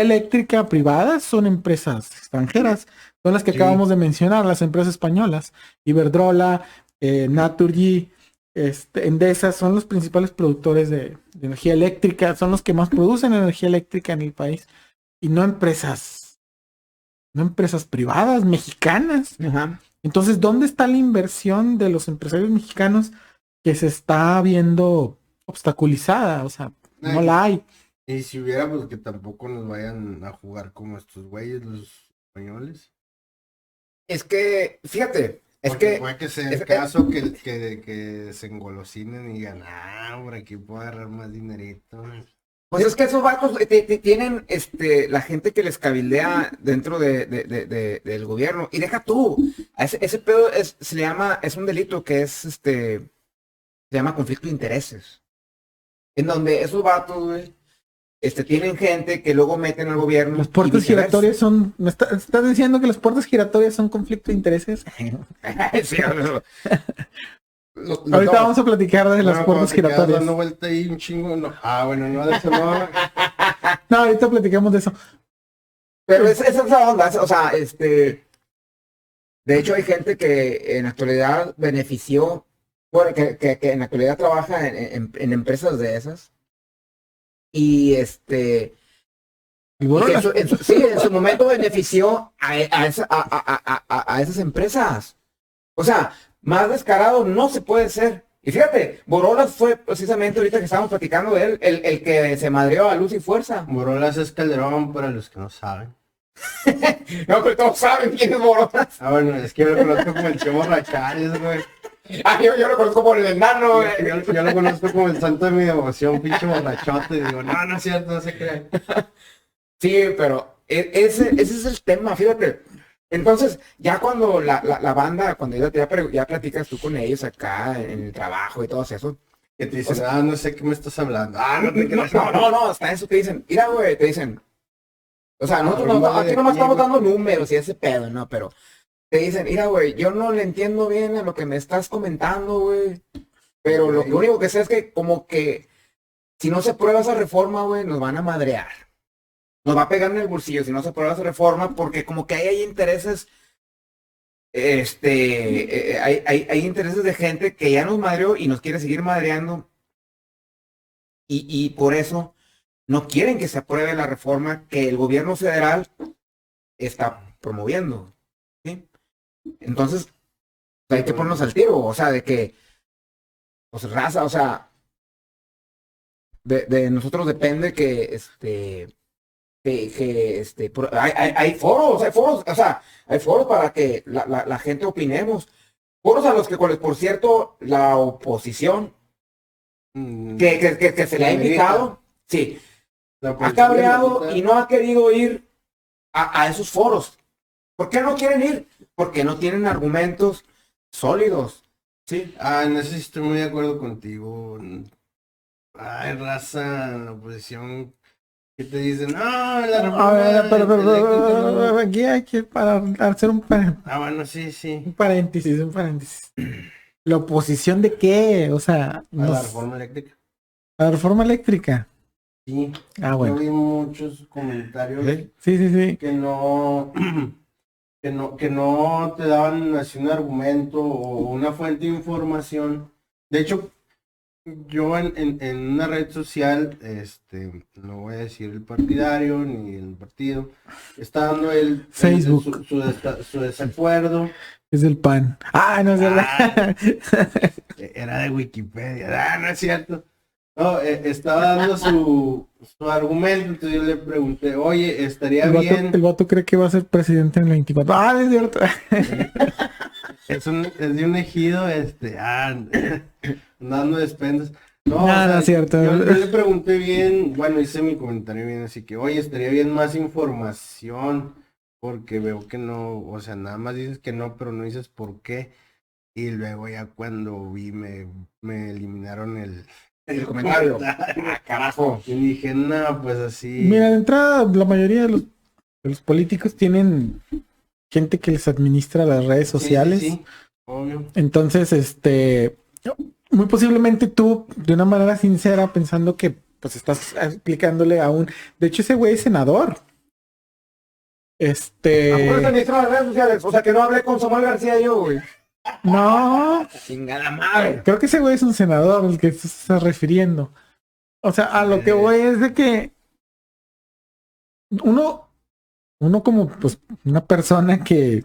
eléctrica privada son empresas extranjeras. Son las que acabamos de mencionar, las empresas españolas. Iberdrola, Naturgy, Endesa, son los principales productores de energía eléctrica, son los que más producen energía eléctrica en el país. Y no empresas privadas, mexicanas. Ajá. Entonces, ¿dónde está la inversión de los empresarios mexicanos que se está viendo obstaculizada? O sea, no la hay. Y si hubiera, pues que tampoco nos vayan a jugar como estos güeyes, los españoles. Es que, fíjate, puede que sea el caso que se engolosinen y digan, por aquí puedo agarrar más dinerito. Pues es que esos barcos tienen la gente que les cabildea dentro del gobierno. Y deja tú, ese pedo es un delito que se llama conflicto de intereses. En donde esos vatos, güey, tienen gente que luego meten al gobierno. Las puertas giratorias son... ¿Me estás diciendo que las puertas giratorias son conflicto de intereses? Sí, ahorita vamos a platicar de las puertas giratorias. Dando vuelta ahí un chingo, no. Bueno, no, de eso no. No, ahorita platicamos de eso. Pero esa es la onda, o sea, de hecho hay gente que en la actualidad benefició, bueno, que en la actualidad trabaja en empresas de esas. Y en su momento benefició a esas empresas. O sea, más descarado no se puede ser. Y fíjate, Borolas fue precisamente ahorita que estábamos platicando de él, el que se madreó a luz y fuerza. Borolas es Calderón para los que no saben. No, pero todos saben quién es Borolas. Ah, bueno, es que yo lo conozco como el Chemo Rachales, güey. Ah, yo lo conozco por el enano, güey. Yo lo conozco como el santo de mi devoción, pinche borrachote. Y digo, no, no es cierto, no se cree. Sí, pero ese es el tema, fíjate. Entonces, ya cuando la banda, cuando ya platicas tú con ellos acá en el trabajo y todo eso. Que te dicen, O sea, no sé qué me estás hablando. Ah, no te creas. no, hasta eso te dicen, mira, güey, te dicen. O sea, nosotros aquí nomás estamos dando números y ese pedo, ¿no? Pero te dicen, mira, güey, yo no le entiendo bien a lo que me estás comentando, güey. Pero lo único que sé es que como que si no se prueba esa reforma, güey, nos van a madrear. Nos va a pegar en el bolsillo si no se prueba esa reforma, porque como que ahí hay intereses, hay intereses de gente que ya nos madreó y nos quiere seguir madreando. Y por eso no quieren que se apruebe la reforma que el gobierno federal está promoviendo. ¿Sí? Entonces, hay que ponernos al tiro, o sea, de que, pues raza, o sea, de nosotros depende que, hay foros, o sea, hay foros para que la gente opinemos. Foros a los que, por cierto, la oposición, que se le ha invitado, sí, ha cabreado y no ha querido ir a esos foros. ¿Por qué no quieren ir? Porque no tienen argumentos sólidos. Sí. Ah, en eso sí estoy muy de acuerdo contigo. Ay, raza, en la oposición, que te dicen, no, la A ver, reforma eléctrica no". aquí hay que para hacer Ah, bueno, sí, sí. un paréntesis. ¿La oposición de qué? O sea, A la reforma eléctrica. la reforma eléctrica. Sí. Ah, Yo bueno. vi muchos comentarios Sí. que no, que no te daban así un argumento o una fuente de información. De hecho, yo en una red social, no voy a decir el partidario ni el partido, está dando Facebook. su desacuerdo. Es del PAN. Ah, no es verdad. Era de Wikipedia. Ah, no es cierto. No, estaba dando su argumento, entonces yo le pregunté, oye, estaría bien. El vato cree que va a ser presidente en el 24. Ah, no es cierto. Es de un ejido, dando despensas. No, Nada, es cierto. Yo le pregunté bien, bueno, hice mi comentario bien, así que, oye, estaría bien más información, porque veo que no, o sea, nada más dices que no, pero no dices por qué. Y luego ya cuando vi, me eliminaron el comentario. Ah, carajo. Y dije, no, pues así. Mira, de entrada, la mayoría de los políticos tienen gente que les administra las redes sociales. Sí, obvio. Entonces, muy posiblemente tú, de una manera sincera, pensando que pues estás aplicándole a un... De hecho, ese güey es senador. administra las redes sociales, o sea, que no hablé con Samuel García yo, güey. No, Chingada madre. creo que ese güey es un senador al que se está refiriendo. O sea, a lo que voy es de que uno como pues una persona que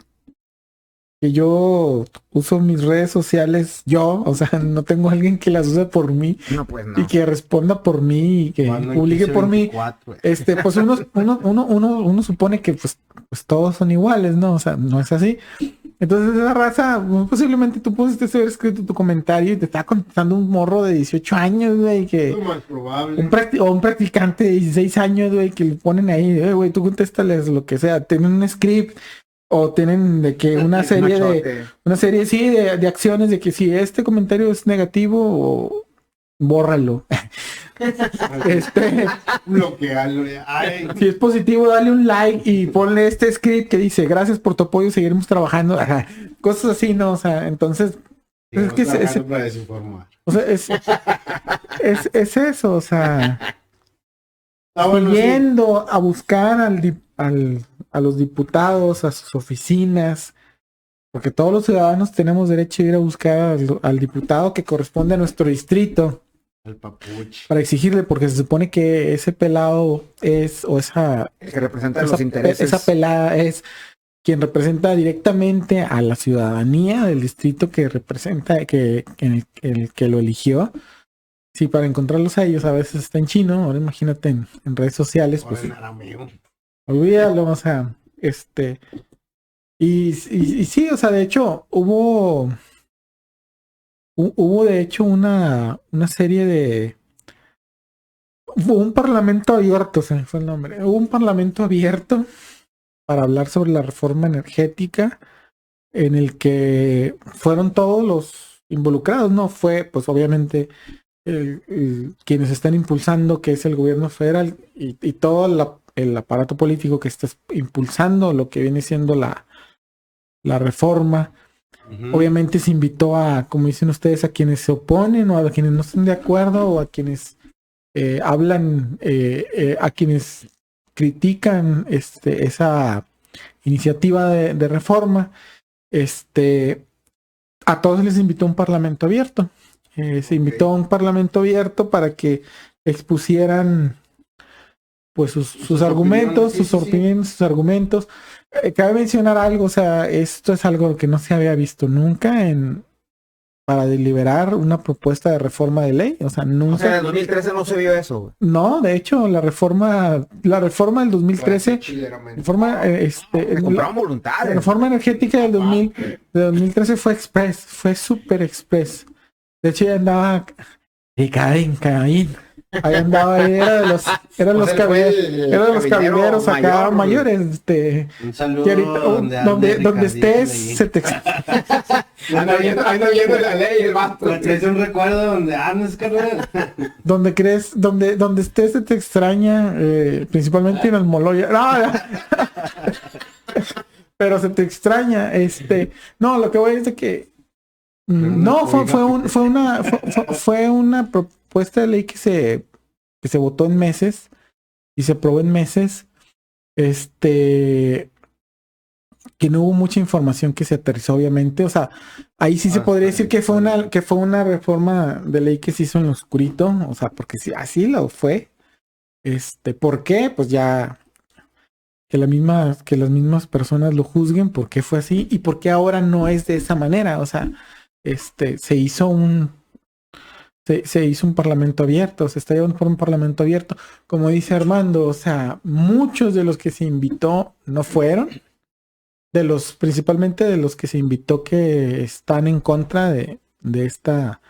yo uso mis redes sociales, o sea, no tengo a alguien que las use por mí No, pues no. y que responda por mí y que Cuando publique empiece por mí. 24, Pues uno supone que pues todos son iguales, ¿no? O sea, no es así. Entonces esa raza, muy posiblemente tú pudiste haber escrito tu comentario y te estaba contestando un morro de 18 años, güey, que... es lo más probable. un practicante de 16 años, güey, que le ponen ahí, güey, tú contéstales lo que sea. Tienen un script o tienen de que una serie, sí, de acciones de que si este comentario es negativo, o bórralo. Bloquearlo. Ay, Si es positivo, dale un like y ponle este script que dice gracias por tu apoyo, seguiremos trabajando. Ajá. Cosas así, ¿no? O sea, entonces es que para desinformar. o sea, es eso, o sea, Bueno, yendo a buscar a los diputados, a sus oficinas, porque todos los ciudadanos tenemos derecho a ir a buscar al diputado que corresponde a nuestro distrito. El papuch. Para exigirle, porque se supone que ese pelado es, o esa... El que representa los intereses. Esa pelada es quien representa directamente a la ciudadanía del distrito que representa, en el que lo eligió. Sí, para encontrarlos a ellos a veces está en chino, ahora imagínate en redes sociales, pues Ahora en arameo. olvídalo, o sea, y sí, o sea, de hecho, hubo de hecho una serie de, hubo un parlamento abierto, se me fue el nombre, hubo un parlamento abierto para hablar sobre la reforma energética en el que fueron todos los involucrados, ¿no? Fue, pues obviamente, quienes están impulsando, que es el gobierno federal y todo el aparato político que está impulsando lo que viene siendo la reforma. Obviamente se invitó a, como dicen ustedes, a quienes se oponen o a quienes no están de acuerdo o a quienes hablan, a quienes critican esa iniciativa de reforma. A todos les invitó a un parlamento abierto. Se invitó a un parlamento abierto para que expusieran pues sus argumentos, sí, sus opiniones, sus argumentos. Cabe mencionar algo, o sea, esto es algo que no se había visto nunca para deliberar una propuesta de reforma de ley, o sea, nunca. O sea, en el 2013 no se vio eso, güey. No, de hecho, la reforma del 2013, Compraron voluntades. la reforma energética del 2013 fue express, fue súper express. De hecho, ya andaba Caín. Ahí andaba, era de los caballeros acá mayores, Un saludo que ahorita, donde estés, se te Anda viendo la ley el vato. Es un recuerdo donde andas, carnal. donde estés se te extraña, principalmente en Almoloya. No, pero se te extraña, no, lo que voy es de que no, fue una propuesta de ley que se votó en meses y se aprobó en meses, que no hubo mucha información que se aterrizó, obviamente, o sea, ahí sí se podría decir que fue una reforma de ley que se hizo en lo oscurito, o sea, porque sí, así lo fue. ¿Por qué? Pues ya que las mismas personas lo juzguen por qué fue así y por qué ahora no es de esa manera, o sea, se hizo un parlamento abierto, se está llevando por un parlamento abierto, como dice Armando, o sea, muchos de los que se invitó no fueron, principalmente de los que se invitó que están en contra de esta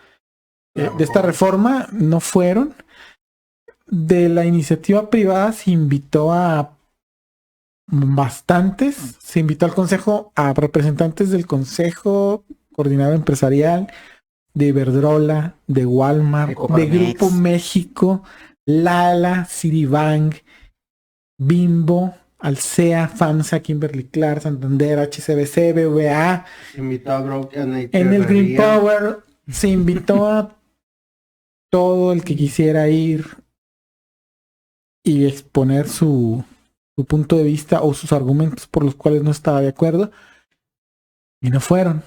reforma, no fueron. De la iniciativa privada se invitó a bastantes, se invitó al consejo, a representantes del Consejo Coordinador Empresarial, de Iberdrola, de Walmart, de Grupo México, Lala, Citibank, Bimbo, Alsea, FAMSA, Kimberly Clark, Santander, HCBC, BVA. En el Green Power se invitó a todo el que quisiera ir y exponer su punto de vista o sus argumentos por los cuales no estaba de acuerdo. Y no fueron.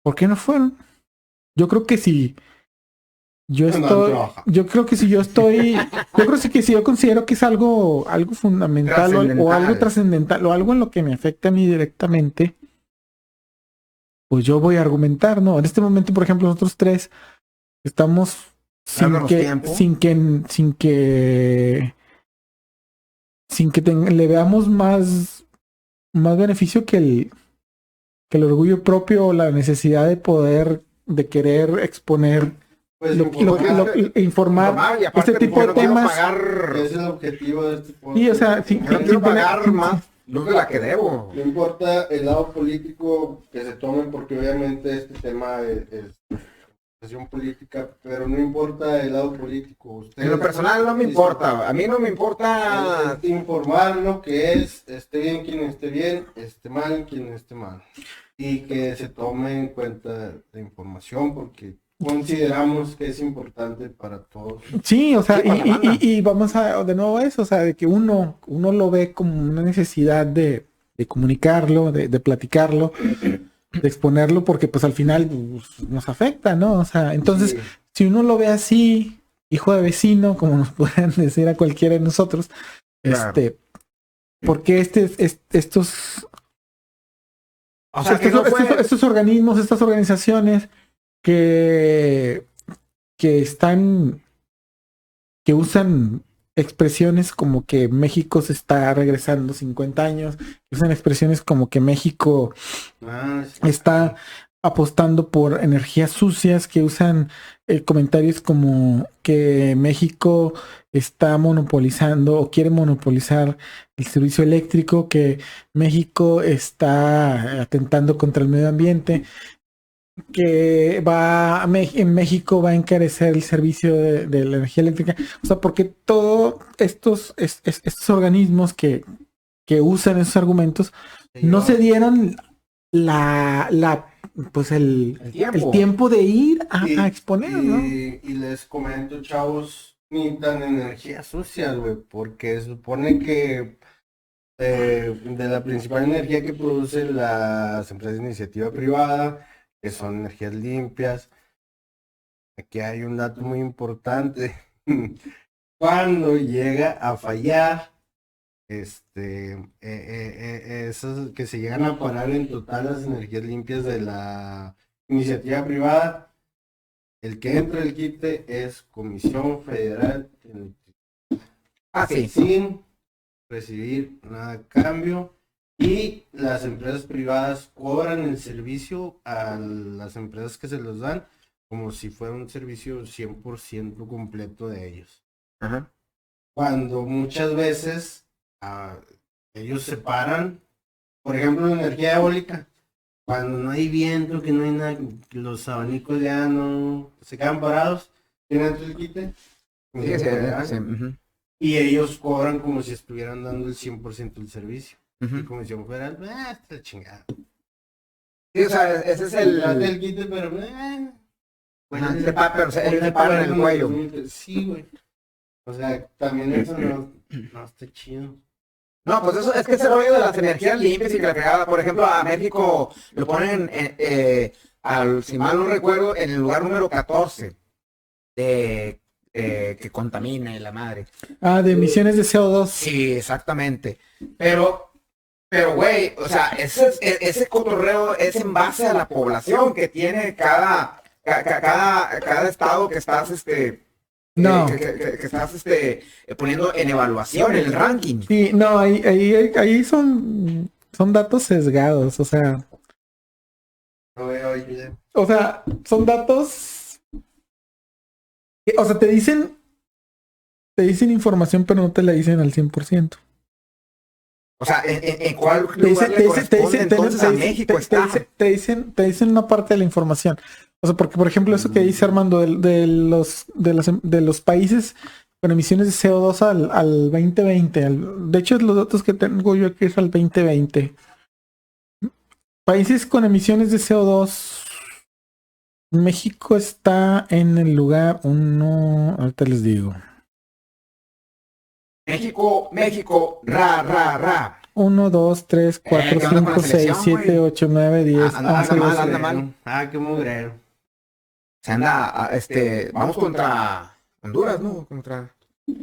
¿Por qué no fueron? Yo creo que si yo creo que si yo considero que es algo fundamental o algo trascendental o algo en lo que me afecta a mí directamente, pues yo voy a argumentar, ¿no? En este momento, por ejemplo, nosotros tres estamos sin que le veamos más beneficio que el orgullo propio o la necesidad de querer exponer, pues, informar este tipo de temas. Ese es el objetivo de este podcast. Sí, o sea, no quiero pagar más luz de la que debo. No importa el lado político que se tomen, porque obviamente este tema es cuestión política, pero no importa el lado político. En lo personal no me importa. A mí no me importa informar lo que es, esté bien quien esté bien, esté mal quien esté mal. Y que se tome en cuenta la información porque consideramos que es importante para todos. Sí, o sea, y vamos de nuevo a eso, o sea, de que uno lo ve como una necesidad de comunicarlo, de platicarlo, de exponerlo, porque pues al final pues, nos afecta, ¿no? O sea, entonces, si uno lo ve así, hijo de vecino, como nos pueden decir a cualquiera de nosotros, claro. ¿Por qué estos O sea, que no fue... estos organismos, estas organizaciones que, que están, que usan expresiones como que México se está regresando 50 años, que usan expresiones como que México Sí. está apostando por energías sucias, que usan comentarios como que México está monopolizando o quiere monopolizar el servicio eléctrico, que México está atentando contra el medio ambiente, que en México va a encarecer el servicio de la energía eléctrica. O sea, porque todos estos organismos que usan esos argumentos no se dieron pues el tiempo de ir a exponer, ¿no? Y les comento, chavos, ni tan energía sucia, güey, porque se supone que de la principal energía que producen las empresas de iniciativa privada, que son energías limpias, aquí hay un dato muy importante. Cuando llega a fallar, esos que se llegan a parar en total las energías limpias de la iniciativa privada, el que entra el quite es Comisión Federal de Electricidad, sin recibir nada a cambio, y las empresas privadas cobran el servicio a las empresas que se los dan como si fuera un servicio 100% completo de ellos. Ajá. Cuando muchas veces ellos separan, por ejemplo, la energía eólica, cuando no hay viento, que no hay nada, que los abanicos ya no se quedan parados, tienen el quite. Y ellos cobran como si estuvieran dando el 100% del servicio. Y Comisión Federal, está chingada. Sí, o sea, ese es el quite, pero bueno, se para en el cuello. Sí, güey. O sea, también eso no está chido. No, pues eso es que ese rollo de las energías limpias y que la fregada, por ejemplo, a México lo ponen, si mal no recuerdo, en el lugar número 14 de que contamina y la madre. De emisiones de CO2. Sí, exactamente. Pero, güey, o sea, ese cotorreo es en base a la población que tiene cada estado que estás, No. que estás poniendo en evaluación, en el ranking. Sí, no, ahí son datos sesgados, o sea. O sea, son datos. O sea, te dicen información, pero no te la dicen al 100%. O sea, ¿en cuál lugar le corresponde entonces a México está? Te dicen una parte de la información. O sea, porque por ejemplo eso que dice Armando de los países con emisiones de CO2 al 2020. De hecho, los datos que tengo yo aquí es al 2020. Países con emisiones de CO2. México está en el lugar 1. Ahorita les digo. México, ra. 1, 2, 3, 4, 5, 6, 7, 8, 9, 10. Anda mal. Qué mugrero. Se anda, vamos contra Honduras, ¿no? Contra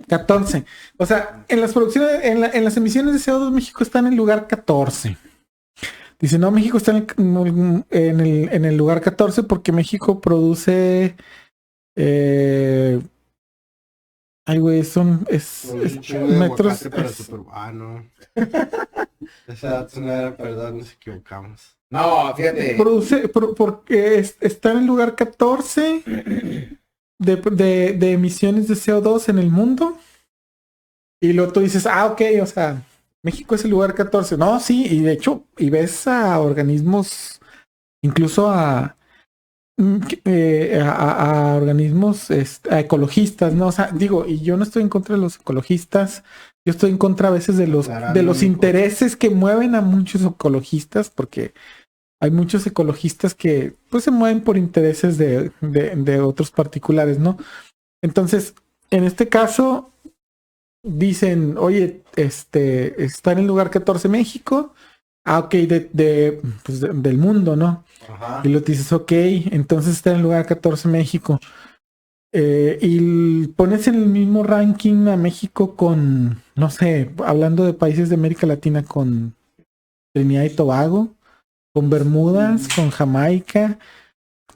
14. O sea, en las producciones, en las emisiones de CO2, México está en el lugar 14. Dice, no, México está en el lugar 14 porque México produce. Ay, güey, es metros. No. Esa dato no era, perdón, nos equivocamos. No, fíjate. Porque está en el lugar 14 de emisiones de CO2 en el mundo. Y luego tú dices, ok, o sea, México es el lugar 14. No, sí, y de hecho, y ves a organismos, incluso a organismos a ecologistas, ¿no? O sea, digo, y yo no estoy en contra de los ecologistas, yo estoy en contra a veces de los intereses que mueven a muchos ecologistas, porque hay muchos ecologistas que pues se mueven por intereses de otros particulares, ¿no? Entonces, en este caso, dicen, oye, está en el lugar 14 México, ok, del mundo, ¿no? Ajá. Y lo dices, ok, entonces está en el lugar 14 México. Y pones en el mismo ranking a México con, no sé, hablando de países de América Latina, con Trinidad y Tobago, con Bermudas, con Jamaica,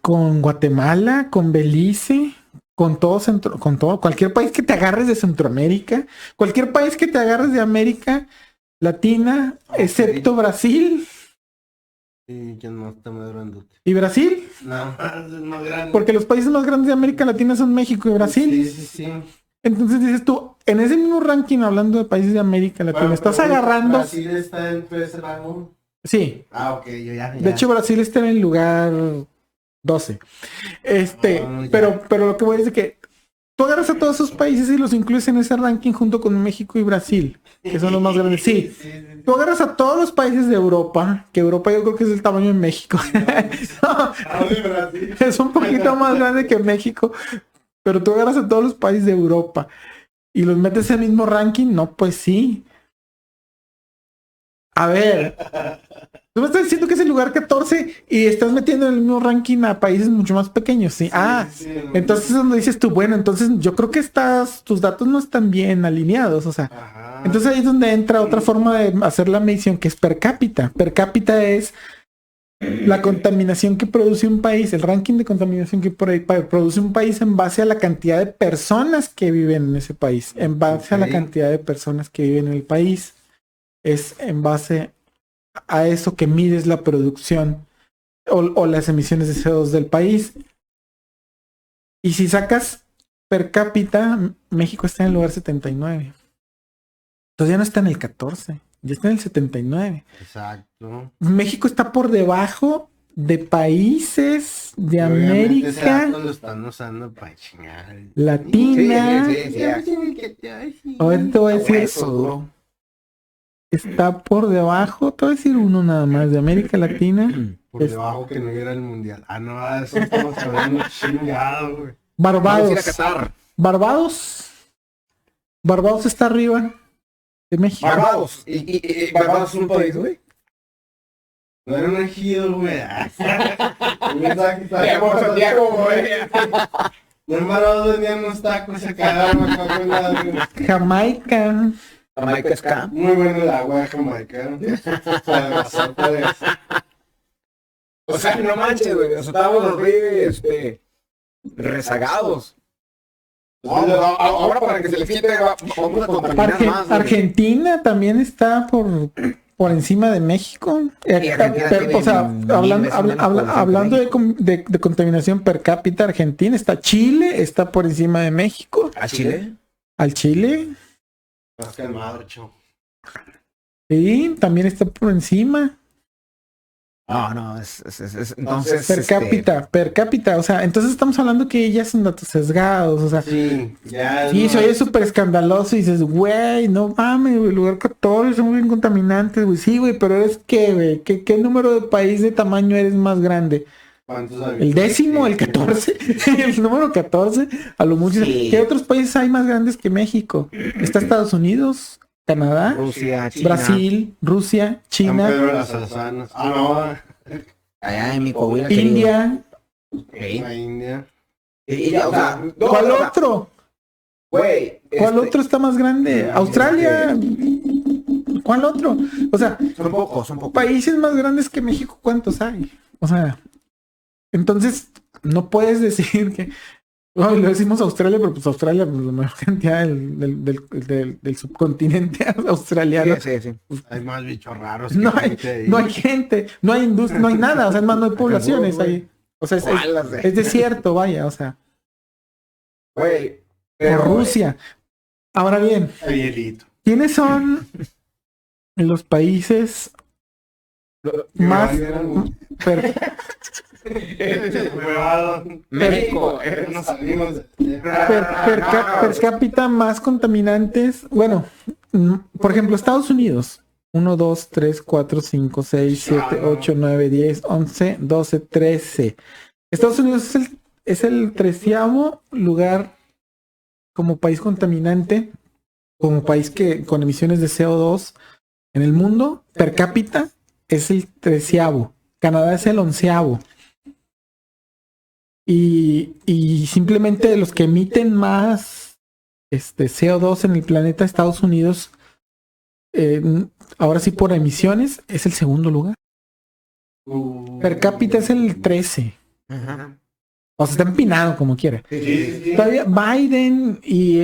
con Guatemala, con Belice, con todo, cualquier país que te agarres de Centroamérica, cualquier país que te agarres de América Latina, excepto Brasil. ¿Y quién más está más grandote? ¿Y Brasil? No, es más grande. Porque los países más grandes de América Latina son México y Brasil. Sí. Entonces dices tú, en ese mismo ranking, hablando de países de América Latina, Bueno, estás pero agarrando... Brasil está en ese rango. Sí, Ok, yo ya. de hecho Brasil está en el lugar 12. Ya. Pero lo que voy a decir es que tú agarras a todos esos países y los incluyes en ese ranking junto con México y Brasil, que son los más grandes. Sí, tú agarras a todos los países de Europa, que Europa yo creo que es el tamaño de México. No, es un poquito más grande que México, pero tú agarras a todos los países de Europa y los metes en el mismo ranking, no, pues sí. A ver, tú me estás diciendo que es el lugar 14 y estás metiendo en el mismo ranking a países mucho más pequeños, ¿sí? Entonces es donde dices tú, bueno, entonces yo creo que tus datos no están bien alineados, o sea. Ajá. Entonces ahí es donde entra otra forma de hacer la medición, que es per cápita. Per cápita es la contaminación que produce un país, el ranking de contaminación que produce un país en base a la cantidad de personas que viven en ese país, en base a la cantidad de personas que viven en el país. Es en base a eso que mides la producción o las emisiones de CO2 del país. Y si sacas per cápita, México está en el lugar 79. Entonces ya no está en el 14, ya está en el 79. Exacto. México está por debajo de países de Obviamente ese América dato lo están usando para chingar. Latina. Sí. Ahorita te voy a decir, Eso, duro. está por debajo, te voy a decir uno nada más de América Latina. Por debajo que no hubiera el mundial. No, eso estamos hablando chingado, güey. Vamos a ir a Barbados. Qatar. Barbados está arriba de México. Barbados. Y Barbados es un país, güey. No era un ejido, güey. Santiago, güey. No en Barbados vendían unos tacos acá, Jamaica. Jamaica es acá. Muy bueno el agua de Jamaica. O sea, no manches, güey. O sea, estábamos los reyes, rezagados. Ahora para que se les quite, vamos a contaminar más. Güey. Argentina también está por encima de México. O sea, hablando de contaminación per cápita, Argentina está. Chile está por encima de México. ¿A Chile? ¿Al Chile? Más calmado, chavo. Sí, también está por encima. No, entonces... Per cápita, o sea, entonces estamos hablando que ya son datos sesgados, o sea, sí, ya sí, se oye súper escandaloso y dices, güey, no mames, güey, lugar 14, son muy bien contaminantes, güey, sí, güey, pero eres qué, güey, ¿qué número de país de tamaño eres más grande? ¿Cuántos ¿El décimo, el 14? ¿El número 14? A lo mucho. Sí. ¿Qué otros países hay más grandes que México? Está Estados Unidos, Canadá, Rusia, China, Brasil, Rusia, China, San Pedro de las Alzanas. allá en mi Coahuila, India. La India. O sea, ¿Cuál otro? Güey. ¿Cuál otro está más grande? Australia. ¿Cuál otro? O sea, son pocos. Países más grandes que México, ¿cuántos hay? O sea, entonces no puedes decir que lo decimos Australia, pero pues Australia, pues, la mayor cantidad del subcontinente australiano. Sí. Pues, hay más bichos raros. No hay gente, no hay industria, no hay nada, o sea, no hay poblaciones ahí. O sea, es desierto, vaya, o sea. Güey. Por Rusia. Ahora bien, ¿quiénes son los países más México per cápita más contaminantes? Bueno, por ejemplo, Estados Unidos. 1, 2, 3, 4, 5, 6, 7, 8, 9, 10, 11, 12, 13. Estados Unidos es el 13º lugar como país contaminante, como país con emisiones de CO2 en el mundo. Per cápita es el 13º. Canadá es el 11º. Y simplemente los que emiten más CO2 en el planeta, Estados Unidos, ahora sí por emisiones, es el segundo lugar. Per cápita es el 13. Ajá. O sea, está empinado como quiera. Sí. Todavía Biden y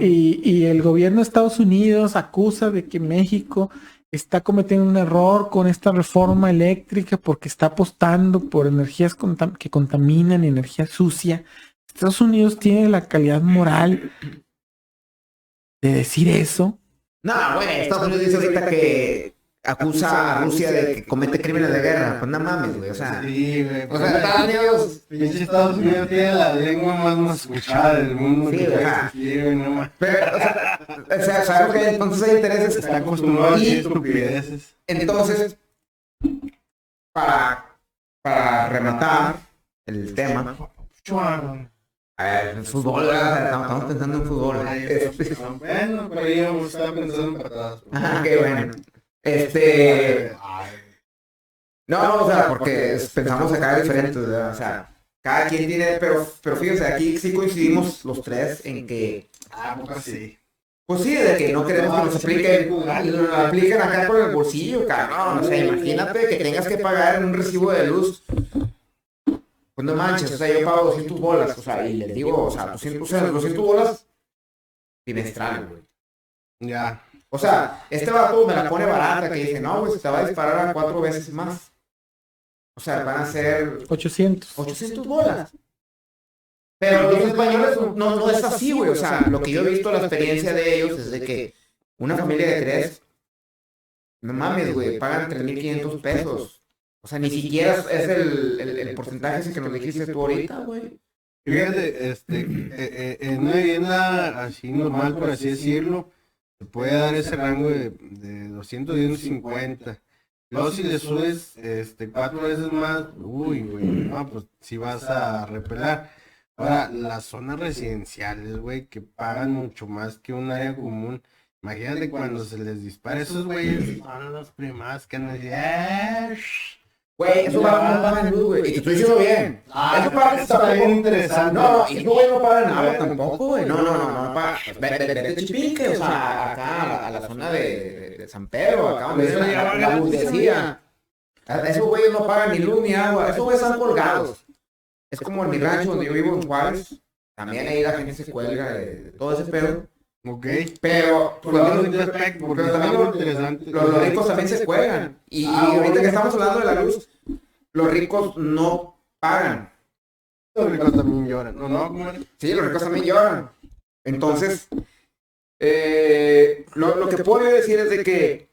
y el gobierno de Estados Unidos acusa de que México está cometiendo un error con esta reforma eléctrica porque está apostando por energías que contaminan, energía sucia. Estados Unidos tiene la calidad moral de decir eso. No, güey, Estados Unidos dice ahorita que acusa a Rusia de que comete crímenes de guerra. Pues no mames, güey, o sea. Sí, güey. O sea, Estados Unidos. Pinche Estados Unidos tiene la lengua más escuchada del mundo. Sí, que puede ajá. existir, güey, no mames. Pero, o sea, sabemos que entonces hay intereses. Está acostumbrado a Y decir estupideces. entonces, para rematar el tema, a ver, el fútbol, ¿verdad? Estamos pensando en fútbol. Bueno, pero yo estaba pensando en patadas. Ajá, qué bueno. No, o sea, porque pensamos acá diferentes, ¿verdad? O sea, cada quien tiene, pero fíjense, aquí sí coincidimos los tres en que, Pues sí. pues sí, de que no queremos que nos apliquen acá por el bolsillo, cabrón. O sea, imagínate que tengas que pagar en un recibo de luz. Pues no manches, o sea, yo pago 200 bolas, o sea, y les digo, o sea, 200 bolas trimestral, güey. Ya. O sea, este vato me la pone barata, que dice, no, pues te va a disparar a 4 veces más. O sea, van a ser 800. 800 bolas. Pero los españoles no es así, güey. O sea, lo que yo he visto, la experiencia de ellos es de que una familia de 3, no mames, güey, pagan 3,500 pesos. O sea, ni siquiera es el porcentaje ese que nos dijiste tú ahorita, güey. Fíjate, en una vivienda así normal, por así decirlo, te puede dar ese rango de 200 y 250. Luego si le subes 4 veces más, uy, güey, no, pues si vas a repelar. Ahora, las zonas residenciales, güey, que pagan mucho más que un área común. Imagínate cuando se les dispara, esos güeyes son los primas que andan diciendo, Güey, eso no pagan luz, güey. Y te estoy diciendo bien. Eso pagan está bien interesante. No, y esos güey no pagan agua tampoco, güey. No pagan. Vete Chipinque, o sea, acá a la zona de San Pedro, acá donde es la burguesía. Esos güeyes no pagan ni luz ni agua. Esos güeyes están colgados. Es como en mi rancho donde yo vivo en Juárez. También ahí la gente se cuelga de todo ese pedo. Ok. Pero Porque también lo interesante. los ricos también se cuelgan. Y ahorita que estamos hablando de la luz, los ricos no pagan. Los ricos también lloran. No, ¿cómo era? Sí, los ricos también lloran. Entonces, lo que puedo decir es de que...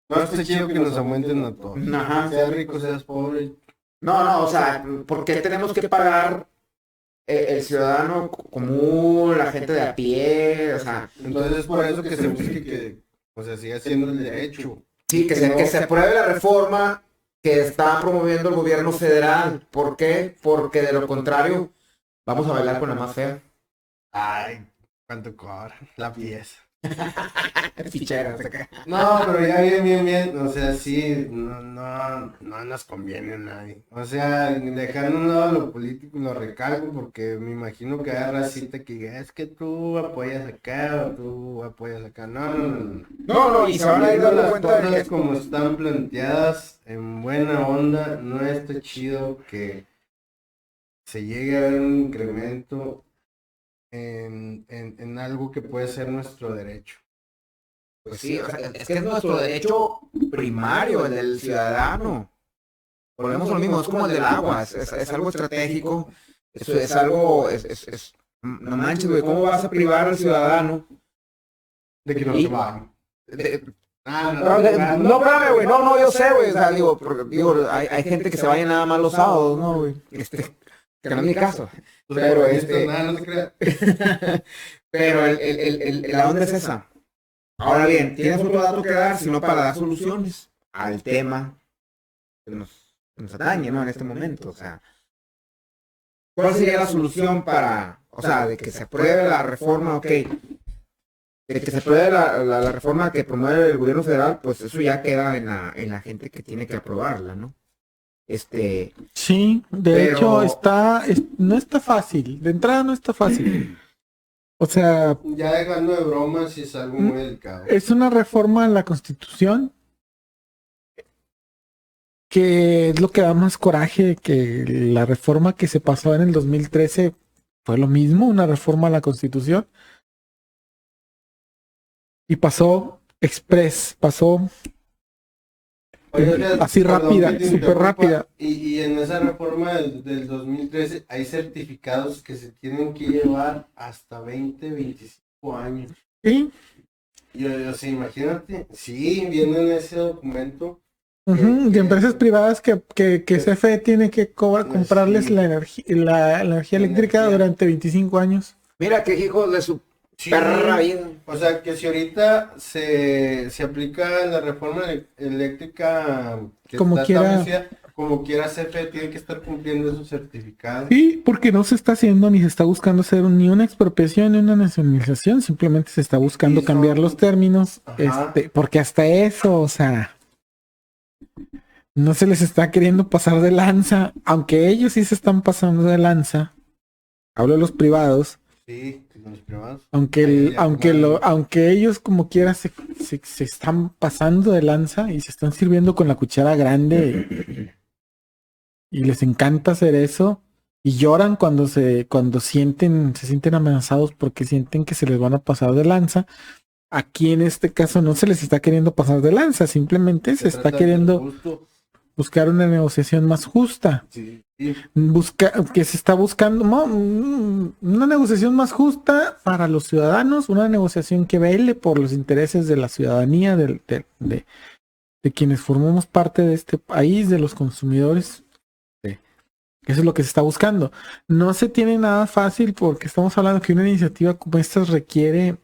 No está chido que nos aumenten a todos. Ajá. Seas rico, seas pobre. No, o sea, ¿por qué tenemos que pagar el ciudadano común, la gente de a pie? O sea, Entonces es por eso que se busque que se siga haciendo el derecho. sí, que se apruebe la reforma que está promoviendo el gobierno federal. ¿Por qué? Porque de lo contrario, vamos a bailar con la más fea. Ay, ¿cuánto cobra la pieza? Fichera. No, pero ya bien. O sea, sí, no nos conviene a nadie. O sea, dejando a un lado lo político, lo recalco porque me imagino que hay racita que diga, es que tú apoyas acá o tú apoyas acá. No, y se van a ir dando las cuenta de cosas que... como están planteadas en buena onda, no está chido que se llegue a ver un incremento en algo que puede ser nuestro derecho. Pues sí, o sea, es que es nuestro derecho primario, el del ciudadano. Volvemos a lo mismo, es como el del agua, es algo estratégico, es algo, no manches, güey, ¿cómo vas a privar al ciudadano? De que no Y- se bajen. No, espérame, güey, no, yo sé, güey, o sea, digo, hay gente que se vaya nada más los sábados, ¿no, güey? Que no es mi caso. Pero Nada, no se crea. pero la onda es esa. Ahora bien, tienes otro dato que dar, sino para dar soluciones al tema que nos atañe, ¿no? En este momento, o sea, ¿cuál sería la solución para, o sea, de que se apruebe la reforma, ok, de que se apruebe la reforma que promueve el gobierno federal, pues eso ya queda en la gente que tiene que aprobarla, ¿no? Sí, de Pero- hecho no está fácil. De entrada no está fácil. O sea, Ya dejando de bromas, sí es algo muy delicado. es una reforma en la Constitución que es lo que da más coraje, que la reforma que se pasó en el 2013 fue lo mismo, una reforma a la Constitución. Y pasó pasó Oye, o sea, así perdón rápida, que te súper interrumpa, rápida. y en esa reforma del 2013 hay certificados que se tienen que llevar hasta 20, 25 años. Sí, O sea, imagínate, sí, viendo en ese documento. de empresas privadas que CFE tiene que comprarles Sí. la energía la energía eléctrica Energía. durante 25 años. Mira qué hijos de su Sí, perra vida. o sea, que si ahorita se aplica la reforma eléctrica que Como está quiera. establecida, como quiera CFE tiene que estar cumpliendo esos certificados. Sí, porque no se está haciendo ni se está buscando hacer ni una expropiación ni una nacionalización, simplemente se está buscando Y son- cambiar los términos, Ajá. porque hasta eso, o sea, no se les está queriendo pasar de lanza, aunque ellos sí se están pasando de lanza. Hablo de los privados, Sí, los privados. aunque ellos como quiera se están pasando de lanza y se están sirviendo con la cuchara grande y les encanta hacer eso y lloran cuando se sienten amenazados porque sienten que se les van a pasar de lanza. Aquí en este caso no se les está queriendo pasar de lanza, simplemente se está trata de ser queriendo justo. buscar una negociación más justa. Sí. Que se está buscando una negociación más justa para los ciudadanos, una negociación que vele por los intereses de la ciudadanía, de quienes formamos parte de este país, de los consumidores. Eso es lo que se está buscando. No se tiene nada fácil porque estamos hablando que una iniciativa como esta requiere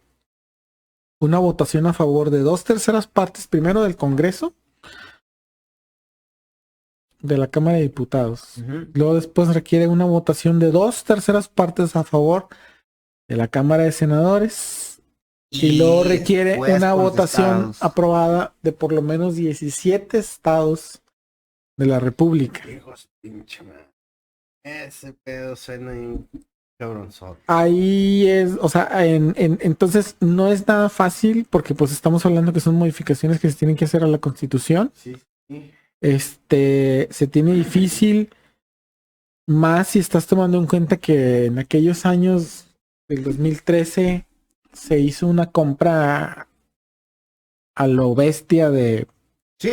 una votación a favor de 2/3 partes, primero del Congreso, de la Cámara de Diputados. Luego después requiere una votación de 2/3 partes a favor de la Cámara de Senadores. Y luego requiere después una con los votación estados. aprobada de por lo menos 17 estados de la República. Hijos, pinche madre. Ese pedo suena un cabronzote. Ahí es, o sea, entonces no es nada fácil porque pues estamos hablando que son modificaciones que se tienen que hacer a la Constitución. Sí. Se tiene difícil, más si estás tomando en cuenta que en aquellos años del 2013 se hizo una compra a lo bestia de Sí,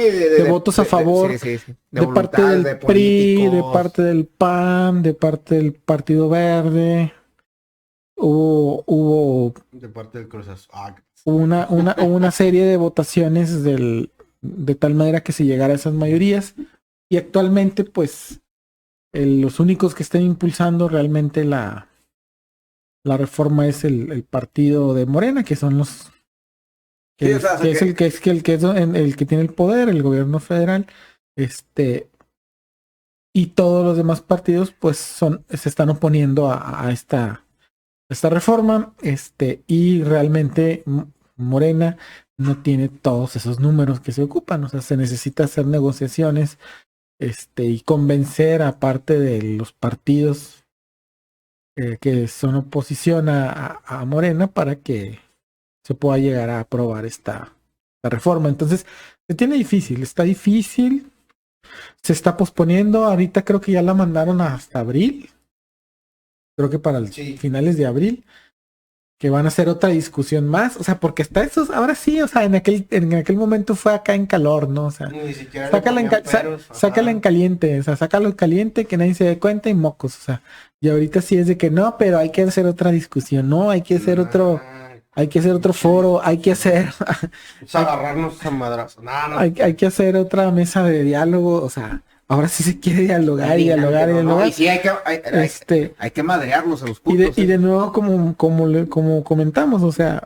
votos a favor, sí. de parte voluntades, del PRI, de políticos. parte del PAN, de parte del Partido Verde. Hubo De parte del Cruz Azul. una serie de votaciones de tal manera que se llegara a esas mayorías. Y actualmente, pues, los únicos que están impulsando realmente la reforma es el partido de Morena, que son los que, Sí, o sea, que es el que tiene el poder, el gobierno federal, y todos los demás partidos, pues, se están oponiendo a esta reforma, y realmente Morena no tiene todos esos números que se ocupan, o sea, se necesita hacer negociaciones, y convencer a parte de los partidos que son oposición a Morena para que se pueda llegar a aprobar esta reforma. Entonces, se tiene difícil, está difícil, se está posponiendo, ahorita creo que ya la mandaron hasta abril, creo que para finales de abril, que van a hacer otra discusión más, o sea, porque hasta esos, ahora sí, o sea, en aquel momento fue acá en calor, ¿no? O sea, Ni siquiera sácala sácala en caliente, o sea, sácalo en caliente, que nadie se dé cuenta y mocos, o sea, y ahorita sí es de que no, pero hay que hacer otra discusión, no, hay que hacer otro foro, hay que hacer agarrarnos a madrazos. No. hay que hacer otra mesa de diálogo, o sea, ahora sí se quiere dialogar y dialogar y dialogar. Y sí, hay que madrearlos a los putos. Y de nuevo, como comentamos, o sea,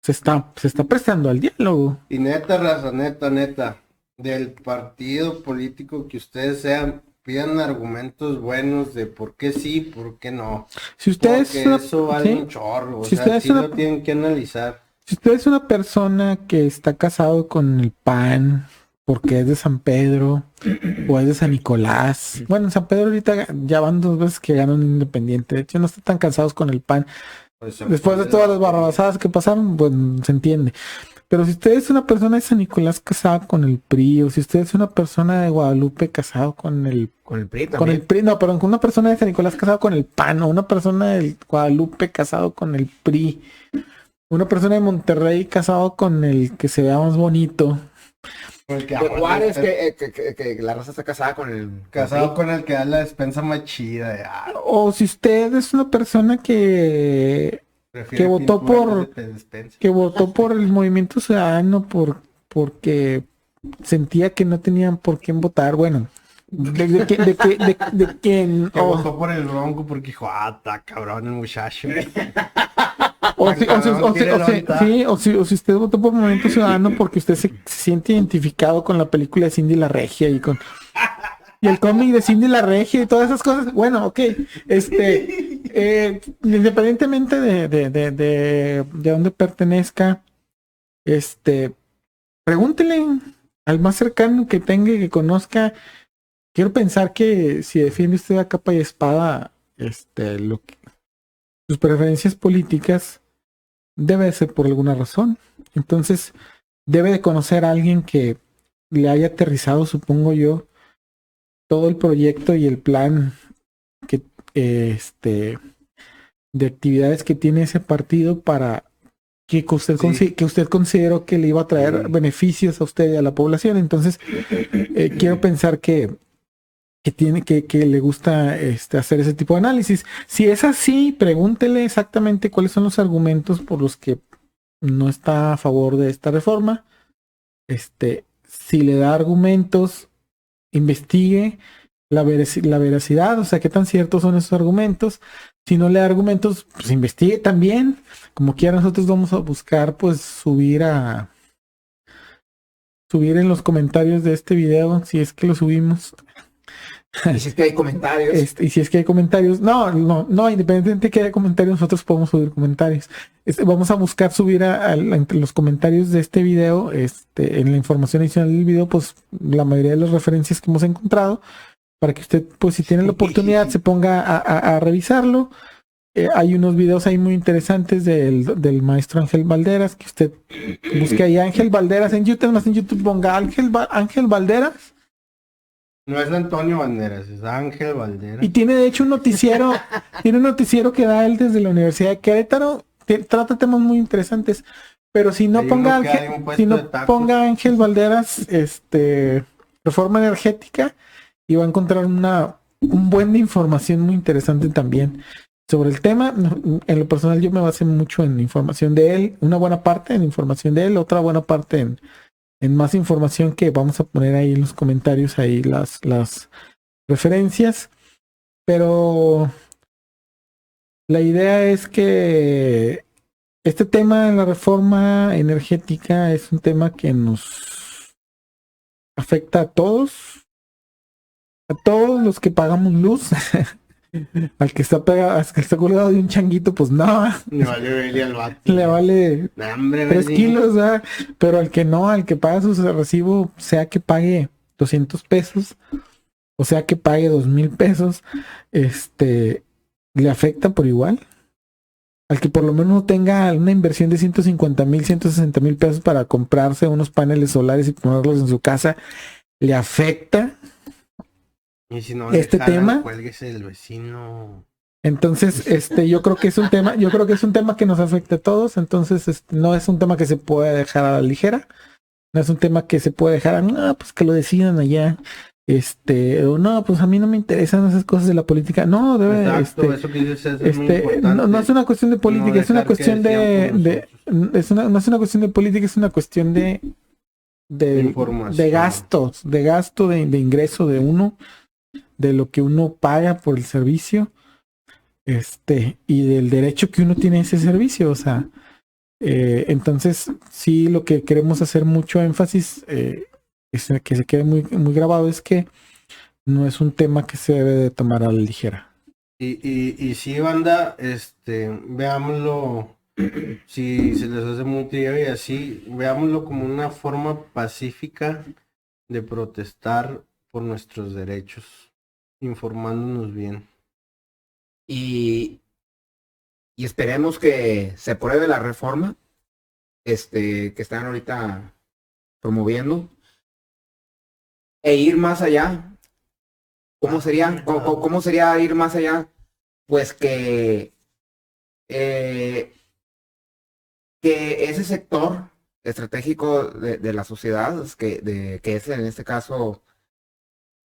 se está prestando al diálogo. Y neta, raza, neta, del partido político que ustedes sean, pidan argumentos buenos de por qué sí, por qué no. Si ustedes Porque eso vale un chorro, si o sea, ustedes sí lo tienen que analizar. Si usted es una persona que está casado con el PAN porque es de San Pedro o es de San Nicolás, bueno, en San Pedro ahorita ya van 2 veces que ganan un independiente, de hecho no están cansados con el PAN. Pues, Después de todas las barrabasadas que pasaron, pues se entiende. Pero si usted es una persona de San Nicolás casada con el PRI, o si usted es una persona de Guadalupe casado con el PRI también. con el PRI, no, perdón, con una persona de San Nicolás casado con el PAN, o una persona de Guadalupe casado con el PRI, una persona de Monterrey casado con el que se vea más bonito. Porque De Juárez, que la raza está casada con el... casado con el que da la despensa más chida. O si usted es una persona que votó que votó por el Movimiento Ciudadano porque sentía que no tenían por quién votar, bueno, de quién que votó por el Bronco porque dijo, está cabrón el muchacho. o si usted votó por Movimiento Ciudadano porque usted se siente identificado con la película de Cindy la Regia y el cómic de Cindy la Regia y todas esas cosas. Bueno, ok. Independientemente de dónde pertenezca, pregúntele al más cercano que tenga y que conozca. Quiero pensar que si defiende usted a capa y espada, sus preferencias políticas, debe de ser por alguna razón. Entonces, debe de conocer a alguien que le haya aterrizado, supongo yo, todo el proyecto y el plan que de actividades que tiene ese partido para que usted consideró que le iba a traer beneficios a usted y a la población. Entonces, quiero pensar que tiene que le gusta hacer ese tipo de análisis. Si es así, pregúntele exactamente cuáles son los argumentos por los que no está a favor de esta reforma. Si le da argumentos, investigue la veracidad, o sea, qué tan ciertos son esos argumentos. Si no le da argumentos, pues investigue también. Como quiera, nosotros vamos a buscar, pues, subir en los comentarios de este video, si es que lo subimos. Y si es que hay comentarios. Y si es que hay comentarios, no, independientemente de que haya comentarios, nosotros podemos subir comentarios. Vamos a buscar subir entre los comentarios de este video, en la información adicional del video, pues la mayoría de las referencias que hemos encontrado, para que usted, pues si tiene la oportunidad, se ponga a revisarlo. Hay unos videos ahí muy interesantes del maestro Ángel Valderas, que usted busque ahí Ángel Valderas en YouTube, más en YouTube ponga Ángel Valderas. No es Antonio Banderas, es Ángel Valderas. Y tiene de hecho un noticiero, que da él desde la Universidad de Querétaro, trata temas muy interesantes, pero si no ponga Ángel Valderas, reforma energética, y va a encontrar un buen de información muy interesante también sobre el tema. En lo personal yo me basé mucho en información de él, una buena parte en información de él, otra buena parte en más información que vamos a poner ahí en los comentarios, ahí las referencias. Pero la idea es que este tema de la reforma energética es un tema que nos afecta a todos los que pagamos luz. Al que está colgado de un changuito, pues no. Le vale 3 kilos, ¿verdad? Pero al que no, al que paga su recibo, sea que pague 200 pesos, o sea que pague 2,000 pesos, le afecta por igual. Al que por lo menos tenga una inversión de 150,000, 160,000 pesos para comprarse unos paneles solares y ponerlos en su casa, le afecta. Y si no tema, cuélguese el vecino. Entonces, yo creo que es un tema que nos afecta a todos. Entonces, no es un tema que se puede dejar a la ligera. No es un tema que se puede dejar pues que lo decidan allá. O no, pues a mí no me interesan esas cosas de la política. No, debe. Exacto, eso que dices es muy importante. No es una cuestión de política, No es una cuestión no es una cuestión de política, es una cuestión de gasto, de ingreso de uno, de lo que uno paga por el servicio, y del derecho que uno tiene a ese servicio. O sea, entonces sí, lo que queremos hacer mucho énfasis, que se quede muy, muy grabado, es que no es un tema que se debe de tomar a la ligera. Y sí, banda, veámoslo, si se les hace muy tibio y así, veámoslo como una forma pacífica de protestar por nuestros derechos, informándonos bien. Y esperemos que se apruebe la reforma. que están ahorita promoviendo, e ir más allá. ¿Cómo sería? ¿Cómo sería ir más allá? Pues que ese sector estratégico de la sociedad, que es en este caso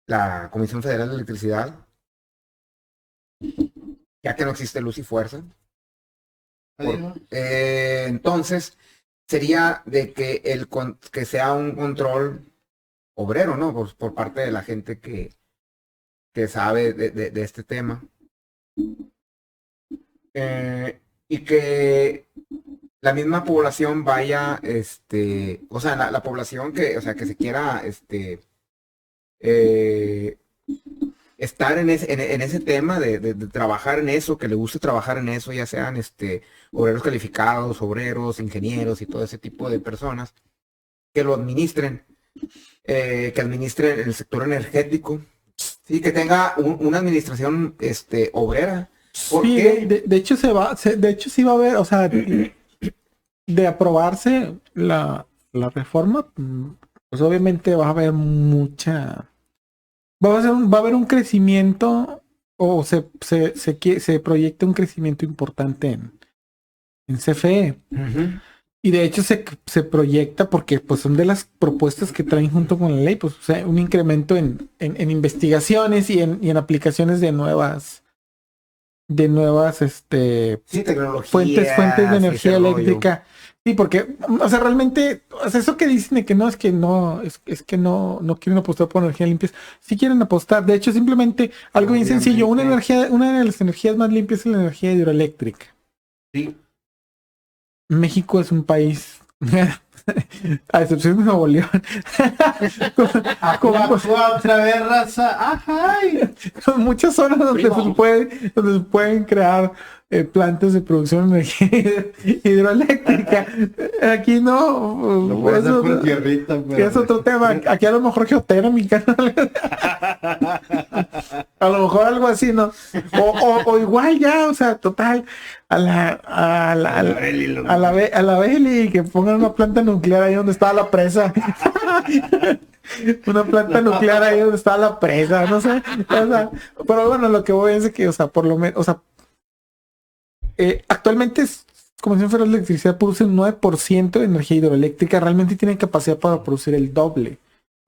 la Comisión Federal de Electricidad, ya que no existe luz y fuerza, entonces sería de que que sea un control obrero, ¿no? Por parte de la gente que sabe de este tema. Y que la misma población vaya, o sea, la población que se quiera, estar en ese tema de trabajar en eso, que le guste trabajar en eso, ya sean, obreros calificados, obreros, ingenieros y todo ese tipo de personas, que lo administren, que administren el sector energético, sí, que tenga una administración, obrera. ¿Por Sí, qué? de hecho de hecho sí va a haber, o sea, de aprobarse la reforma, pues obviamente va a haber va a haber un crecimiento, o se proyecta un crecimiento importante en CFE. Uh-huh. Y de hecho se proyecta, porque pues son de las propuestas que traen junto con la ley, pues o sea, un incremento en investigaciones y en aplicaciones de nuevas Sí, tecnología, fuentes de energía eléctrica. Sí, porque, o sea, realmente, o sea, eso que dicen de que no, es que no quieren apostar por energías limpias, sí quieren apostar. De hecho, simplemente algo bien sencillo, una de las energías más limpias es la energía hidroeléctrica. Sí. México es un país, a excepción de Nuevo León, Otra vez, raza. ¡Ay! con muchas zonas donde se pueden crear plantas de producción de energía hidroeléctrica. Aquí no, Lo puedes hacer con tierrita, pero es otro tema. Aquí a lo mejor geotérmica, a lo mejor algo así, ¿no? O igual ya, o sea, total, a la Beli, que pongan una planta nuclear ahí donde estaba la presa. Una planta nuclear ahí donde estaba la presa, no sé. O sea, pero bueno, lo que voy es que, o sea, por lo menos, o sea, actualmente Comisión Federal de Electricidad produce un 9% de energía hidroeléctrica, realmente tiene capacidad para producir el doble.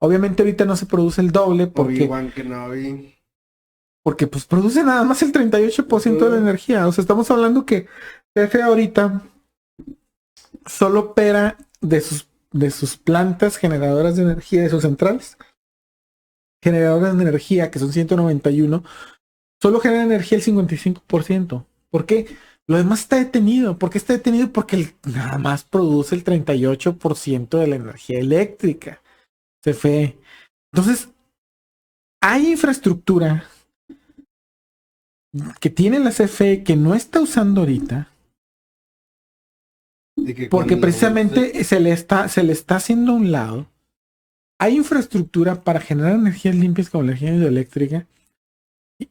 Obviamente ahorita no se produce el doble porque pues produce nada más el 38% de la energía. O sea, estamos hablando que CFE ahorita solo opera de sus plantas generadoras de energía, de sus centrales generadoras de energía, que son 191, solo genera energía el 55%. ¿Por qué? Lo demás está detenido. ¿Por qué está detenido? Porque nada más produce el 38% de la energía eléctrica. CFE. Entonces, hay infraestructura que tiene la CFE que no está usando ahorita, porque precisamente se le está haciendo a un lado. Hay infraestructura para generar energías limpias como la energía hidroeléctrica,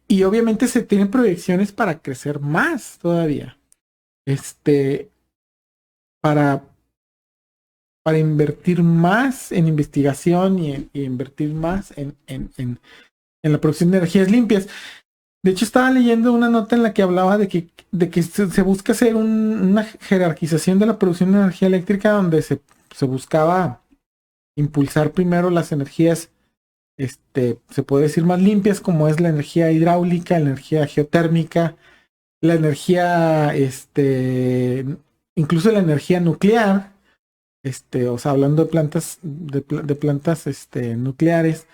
y obviamente se tienen proyecciones para crecer más todavía. Para invertir más en investigación y invertir más en la producción de energías limpias. De hecho, estaba leyendo una nota en la que hablaba de que se busca hacer una jerarquización de la producción de energía eléctrica, donde se buscaba impulsar primero las energías, se puede decir más limpias, como es la energía hidráulica, la energía geotérmica, la energía, incluso la energía nuclear, o sea, hablando de plantas, de plantas, nucleares,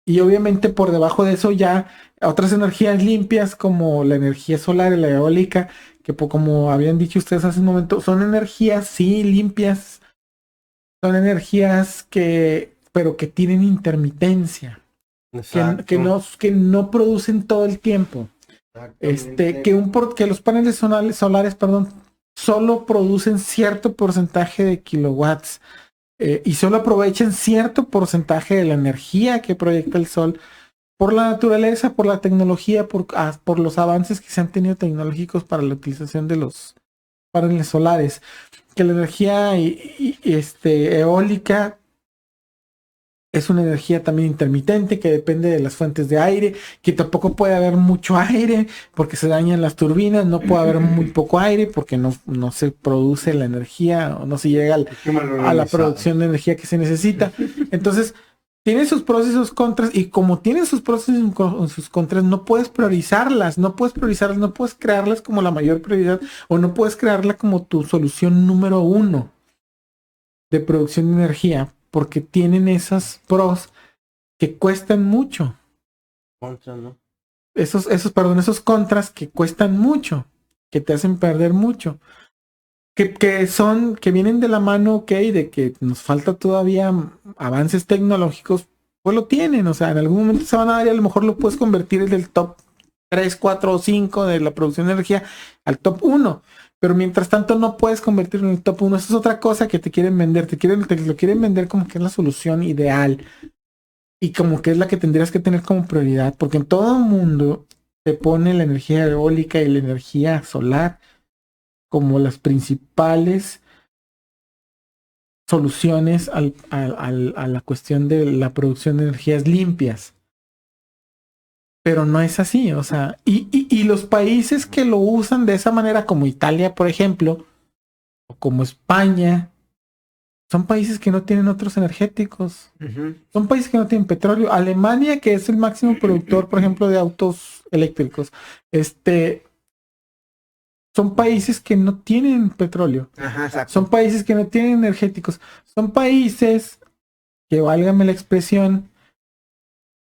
y obviamente por debajo de eso ya otras energías limpias como la energía solar y la eólica, que como habían dicho ustedes hace un momento, son energías, sí, limpias, son energías pero que tienen intermitencia, que no producen todo el tiempo. Que los paneles solares, perdón, solo producen cierto porcentaje de kilowatts, y solo aprovechan cierto porcentaje de la energía que proyecta el sol, por la naturaleza, por la tecnología, por los avances que se han tenido tecnológicos para la utilización paneles solares, que la energía eólica es una energía también intermitente que depende de las fuentes de aire, que tampoco puede haber mucho aire porque se dañan las turbinas, no puede haber muy poco aire porque no se produce la energía o no se llega a la producción de energía que se necesita. Entonces, tiene sus pros y sus contras, y como tiene sus pros y sus contras, no puedes priorizarlas, no puedes crearlas como la mayor prioridad, o no puedes crearla como tu solución número 1 de producción de energía, porque tienen esas pros que cuestan mucho. Contra, ¿no? Esos contras que cuestan mucho, que te hacen perder mucho. Que vienen de la mano, ok, de que nos falta todavía avances tecnológicos, pues lo tienen, o sea, en algún momento se van a dar y a lo mejor lo puedes convertir desde el top 3, 4 o 5 de la producción de energía al top 1, pero mientras tanto no puedes convertirlo en el top 1, eso es otra cosa que te quieren vender, te lo quieren vender como que es la solución ideal y como que es la que tendrías que tener como prioridad, porque en todo el mundo te pone la energía eólica y la energía solar como las principales soluciones a la cuestión de la producción de energías limpias. Pero no es así, o sea, y los países que lo usan de esa manera, como Italia, por ejemplo, o como España, son países que no tienen otros energéticos. Son países que no tienen petróleo. Alemania, que es el máximo productor, por ejemplo, de autos eléctricos, son países que no tienen petróleo. Ajá, son países que no tienen energéticos. Son países que, válgame la expresión,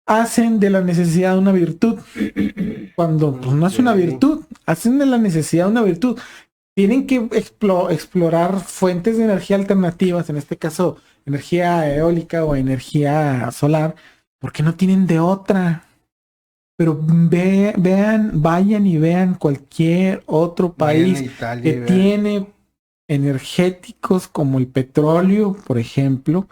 hacen de la necesidad una virtud. Cuando pues, no es una virtud, hacen de la necesidad una virtud. Tienen que explorar fuentes de energía alternativas, en este caso energía eólica o energía solar, porque no tienen de otra. Pero vayan y vean cualquier otro país que tiene energéticos como el petróleo, por ejemplo,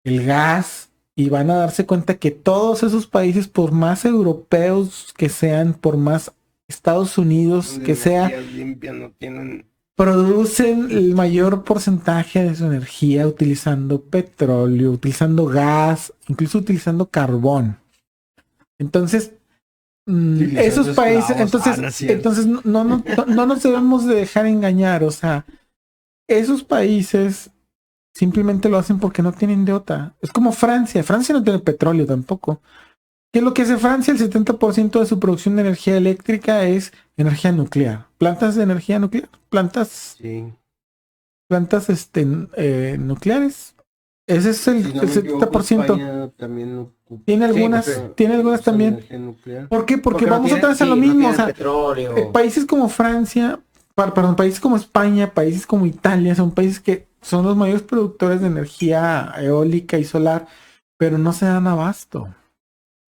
el gas, y van a darse cuenta que todos esos países, por más europeos que sean, por más Estados Unidos que sea, no tienen... producen el mayor porcentaje de su energía utilizando petróleo, utilizando gas, incluso utilizando carbón. Entonces, esos países, entonces no nos debemos de dejar engañar, o sea, esos países simplemente lo hacen porque no tienen de otra. Es como Francia no tiene petróleo tampoco. ¿Qué es lo que hace Francia? El 70% de su producción de energía eléctrica es energía nuclear. Plantas de energía nuclear, plantas nucleares. Ese es el 70%. Tiene algunas también. ¿Por qué? Porque vamos otra vez a lo mismo. O sea, países como Francia, países como España, países como Italia, son países que son los mayores productores de energía eólica y solar, pero no se dan abasto.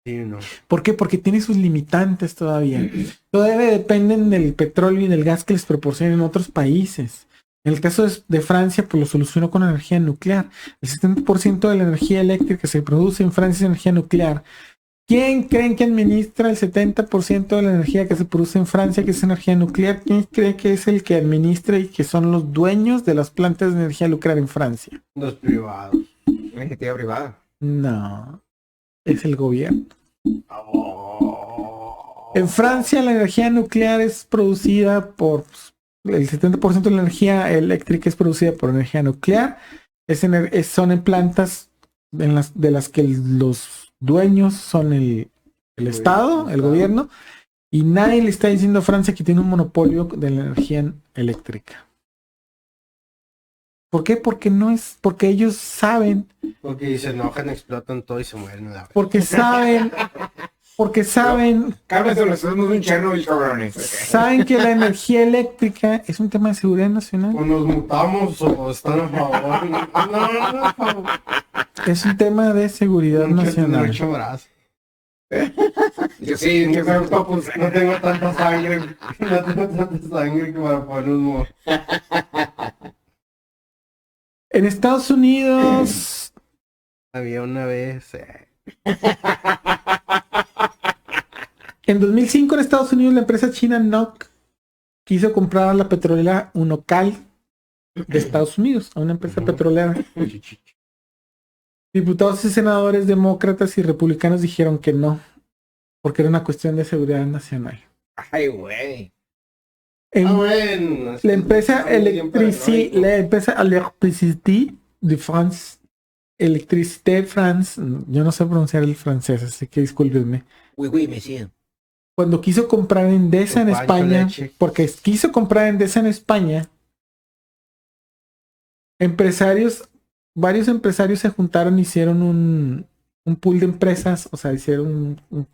Sí, no. ¿Por qué? Porque tiene sus limitantes todavía. Todavía dependen del petróleo y del gas que les proporcionan otros países. En el caso de Francia, pues lo solucionó con energía nuclear. El 70% de la energía eléctrica que se produce en Francia es energía nuclear. ¿Quién creen que administra el 70% de la energía que se produce en Francia, que es energía nuclear? ¿Quién cree que es el que administra y que son los dueños de las plantas de energía nuclear en Francia? Los privados. Iniciativa privada. No, es el gobierno. En Francia la energía nuclear es producida por... El 70% de la energía eléctrica es producida por energía nuclear. Son en plantas de las que los dueños son el Estado, el gobierno, y nadie le está diciendo a Francia que tiene un monopolio de la energía eléctrica. ¿Por qué? Porque ellos saben. Porque se enojan, explotan todo y se mueren. Porque saben Cámbiate, lo estamos un Chernobyl, cabrones. Saben que la energía eléctrica es un tema de seguridad nacional. O nos mutamos o están a favor. No. Es un tema de seguridad nacional. Yo sí, que me gusta, pues, no tengo tanta sangre. No tengo tanta sangre que para poner un En Estados Unidos había una vez. En 2005 en Estados Unidos la empresa china NOC quiso comprar a la petrolera Unocal de Estados Unidos, a una empresa petrolera. Diputados y senadores demócratas y republicanos dijeron que no, porque era una cuestión de seguridad nacional. Ay, güey. Bueno. La empresa Electricité de France, Electricité France, yo no sé pronunciar el francés, así que discúlpenme. Oui, monsieur. Cuando quiso comprar Endesa en Pancho España, Leche. porque quiso comprar Endesa en España, varios empresarios se juntaron, hicieron un pool de empresas, o sea, hicieron un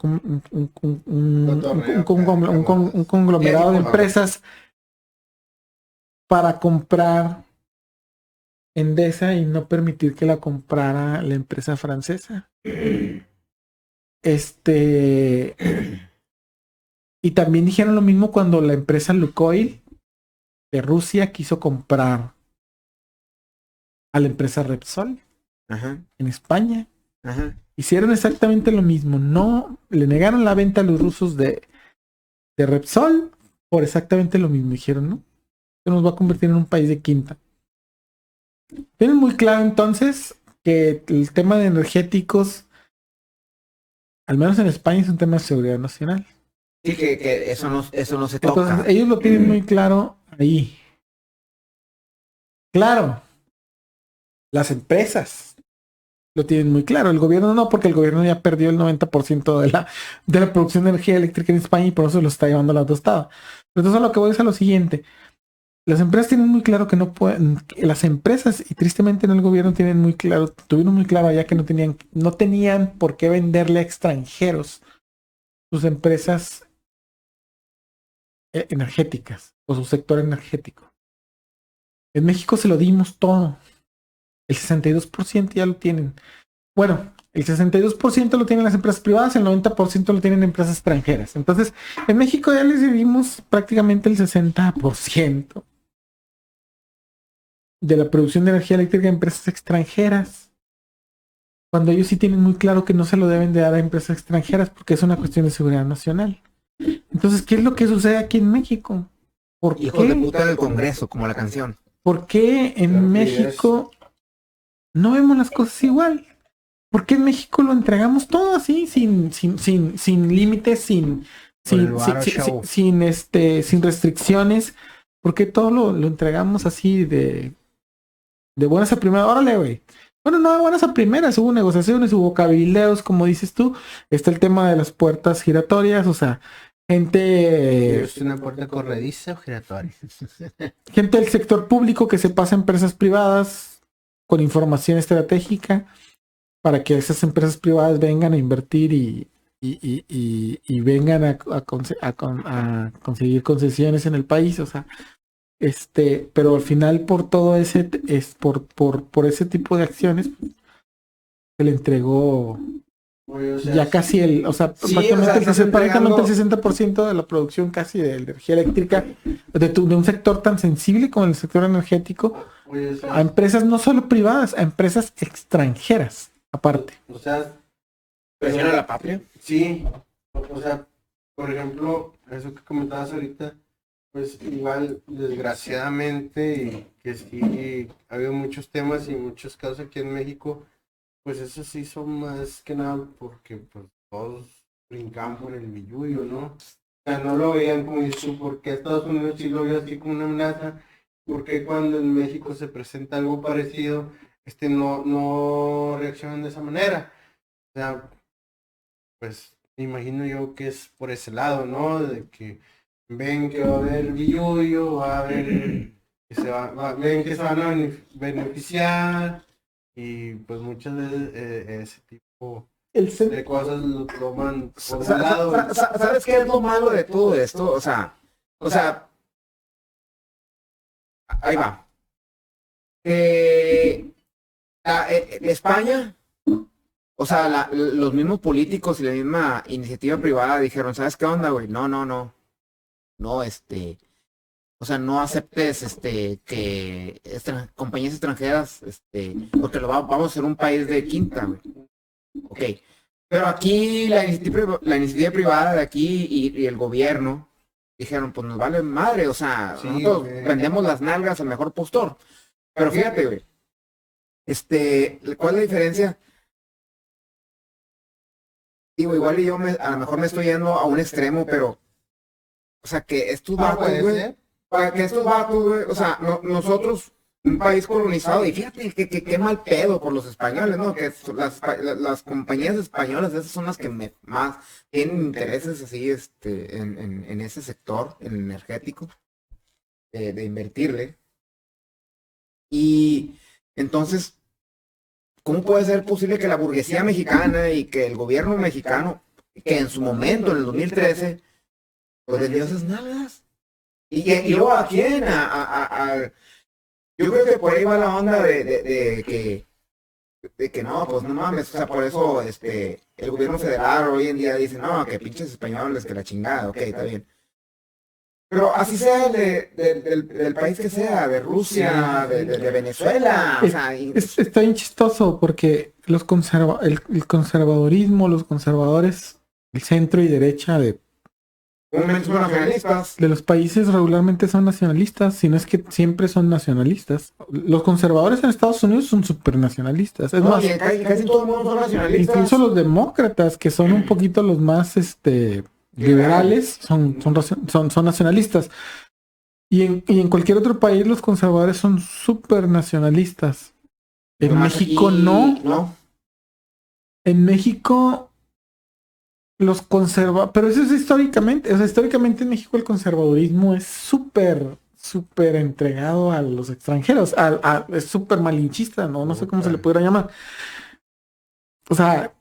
conglomerado de empresas para comprar Endesa y no permitir que la comprara la empresa francesa. Y también dijeron lo mismo cuando la empresa Lukoil de Rusia quiso comprar a la empresa Repsol en España. Hicieron exactamente lo mismo. No le negaron la venta a los rusos de Repsol por exactamente lo mismo. Dijeron, ¿no? Que nos va a convertir en un país de quinta. Tienen muy claro entonces que el tema de energéticos, al menos en España, es un tema de seguridad nacional. Sí, que eso no se toca. Entonces, ellos lo tienen muy claro ahí. Claro, las empresas lo tienen muy claro. El gobierno no, porque el gobierno ya perdió el 90% de la producción de energía eléctrica en España y por eso lo está llevando a la tostada. Pero entonces a lo que voy es a lo siguiente. Las empresas tienen muy claro que no pueden, que las empresas, y tristemente en el gobierno tuvieron muy claro allá que no tenían por qué venderle a extranjeros sus empresas energéticas o su sector energético. En México se lo dimos todo. El 62% ya lo tienen. Bueno, el 62% lo tienen las empresas privadas, el 90% lo tienen empresas extranjeras. Entonces, en México ya les dimos prácticamente el 60% de la producción de energía eléctrica a empresas extranjeras. Cuando ellos sí tienen muy claro que no se lo deben de dar a empresas extranjeras porque es una cuestión de seguridad nacional. Entonces, ¿qué es lo que sucede aquí en México? ¿Por Hijos qué? de puta del Congreso, como la canción. ¿Por qué en México no vemos las cosas igual? ¿Por qué en México lo entregamos todo así, sin límites, sin restricciones? ¿Por qué todo lo entregamos así de buenas a primeras? Órale, güey. Bueno, no de buenas a primeras, hubo negociaciones, hubo cabildeos, como dices tú. Está el tema de las puertas giratorias, o sea, gente... ¿Es una puerta corrediza o giratoria? Gente del sector público que se pasa a empresas privadas con información estratégica para que esas empresas privadas vengan a invertir y vengan a conseguir concesiones en el país, o sea, pero al final por todo ese por ese tipo de acciones se le entregó ya casi prácticamente el 60% de la producción casi de energía eléctrica de un sector tan sensible como el sector energético a empresas no solo privadas, a empresas extranjeras aparte. O sea, ¿Presiona a la patria? sí, o sea, por ejemplo, eso que comentabas ahorita, pues igual, desgraciadamente, y que sí ha habido muchos temas y muchos casos aquí en México, pues eso sí son más que nada porque pues todos brincaban por el billullo, ¿no? O sea, no lo veían como dices, porque Estados Unidos sí lo vio así como una amenaza, porque cuando en México se presenta algo parecido, no reaccionan de esa manera. O sea, pues me imagino yo que es por ese lado, ¿no? De que ven que va a haber billullo, va a haber que ven que se van a beneficiar y pues muchas veces ese tipo de cosas lo toman por un lado. ¿Sabes qué es lo malo de todo esto? O sea, ahí va. España, o sea, los mismos políticos y la misma iniciativa privada dijeron, ¿sabes qué onda, güey? No, o sea, no aceptes que compañías extranjeras, porque vamos a ser un país de quinta, güey. Ok. Pero aquí la iniciativa privada de aquí y el gobierno dijeron, pues nos vale madre, o sea, Sí, nosotros güey. vendemos las nalgas al mejor postor. Pero fíjate, güey, ¿cuál es la diferencia? Digo, igual y a lo mejor me estoy yendo a un extremo, pero, o sea, que estos vatos, puede güey, ser. para que estos vatos, güey, o sea, nosotros, un país colonizado, y fíjate que qué mal pedo por los españoles, ¿no? Que las compañías españolas, esas son las que más tienen intereses así, en ese sector, en el energético, de invertirle. Y entonces, ¿cómo puede ser posible que la burguesía mexicana y que el gobierno mexicano, que en su momento, en el 2013, pues vendió esas nalgas? Y luego a quién? Yo creo que por ahí va la onda de que no, pues no mames, o sea, por eso el gobierno federal hoy en día dice, no, que pinches españoles, que la chingada, ok, está bien. Pero así sea del país que sea, de Rusia, de Venezuela, o sea, Está bien chistoso porque el conservadorismo, los conservadores, el centro y derecha comúnmente son nacionalistas. de los países regularmente son nacionalistas, si no es que siempre son nacionalistas. Los conservadores en Estados Unidos son súper nacionalistas. Es No, más, y casi todo el mundo son nacionalistas. incluso los demócratas, que son un poquito los más liberales, son nacionalistas. Y en cualquier otro país los conservadores son súper nacionalistas. En Nomás México aquí, no. En México los pero eso es históricamente. O sea, históricamente en México el conservadurismo es súper entregado a los extranjeros. Es súper malinchista, ¿no? No sé cómo se le pudiera llamar. O sea,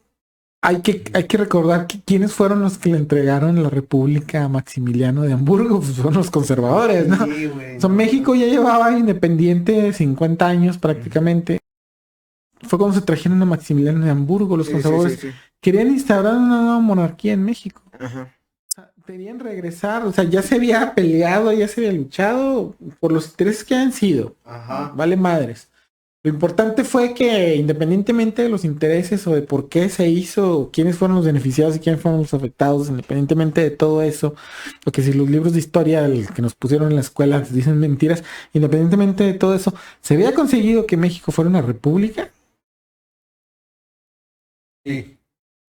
hay que recordar quiénes fueron los que le entregaron la República a Maximiliano de Hamburgo, pues fueron los conservadores, ¿no? Sí, güey, O sea, no. México ya llevaba independiente 50 años prácticamente. Fue cuando se trajeron a Maximiliano de Hamburgo, los conservadores. Sí. Querían instaurar una nueva monarquía en México. Ajá. O sea, querían regresar, o sea, ya se había peleado, ya se había luchado por los intereses que han sido. Ajá. Vale madres. Lo importante fue que independientemente de los intereses o de por qué se hizo, quiénes fueron los beneficiados y quiénes fueron los afectados, independientemente de todo eso, porque si los libros de historia que nos pusieron en la escuela dicen mentiras, independientemente de todo eso, se había conseguido que México fuera una república Sí.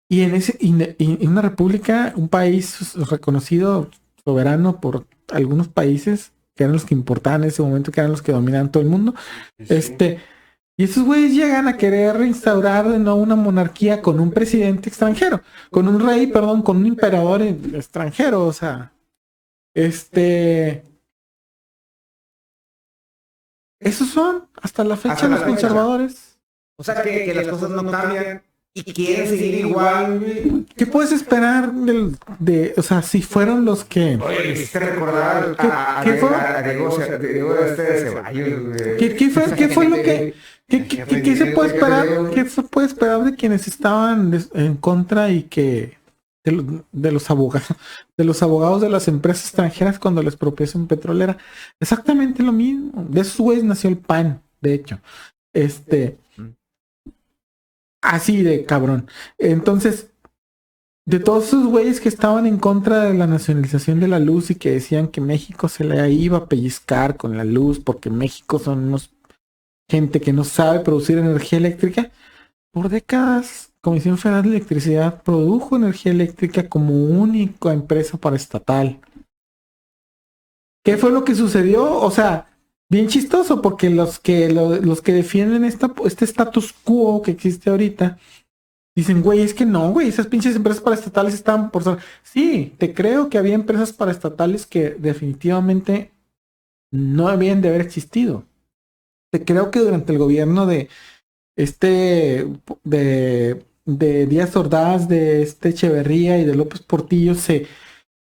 y en una república, un país reconocido soberano por algunos países que eran los que importaban en ese momento, que eran los que dominaban todo el mundo. Y esos güeyes llegan a querer reinstaurar de nuevo una monarquía con un presidente extranjero, con un rey, perdón, con un emperador extranjero, o sea, esos son hasta la fecha Hasta la los fecha. conservadores. O sea, que las cosas no cambian y quieren seguir igual, güey. ¿Qué puedes esperar o sea, si fueron los que... Oye, hiciste recordar ¿Qué fue? a Diego Ceballos, güey. ¿Qué fue lo que... ¿Qué se puede esperar? ¿Qué se puede esperar de quienes estaban en contra y que de los abogados de las empresas extranjeras cuando la expropiación petrolera? Exactamente lo mismo. De esos güeyes nació el PAN, de hecho. Así de cabrón. Entonces, de todos esos güeyes que estaban en contra de la nacionalización de la luz y que decían que México se le iba a pellizcar con la luz porque México son unos gente que no sabe producir energía eléctrica, por décadas Comisión Federal de Electricidad produjo energía eléctrica como única empresa paraestatal. ¿Qué fue lo que sucedió? O sea, bien chistoso porque los que defienden este status quo que existe ahorita dicen, güey, es que no, güey, esas pinches empresas paraestatales estaban por ser... Sí, te creo que había empresas paraestatales que definitivamente no habían de haber existido. Te creo que durante el gobierno de Díaz Ordaz, de Echeverría y de López Portillo se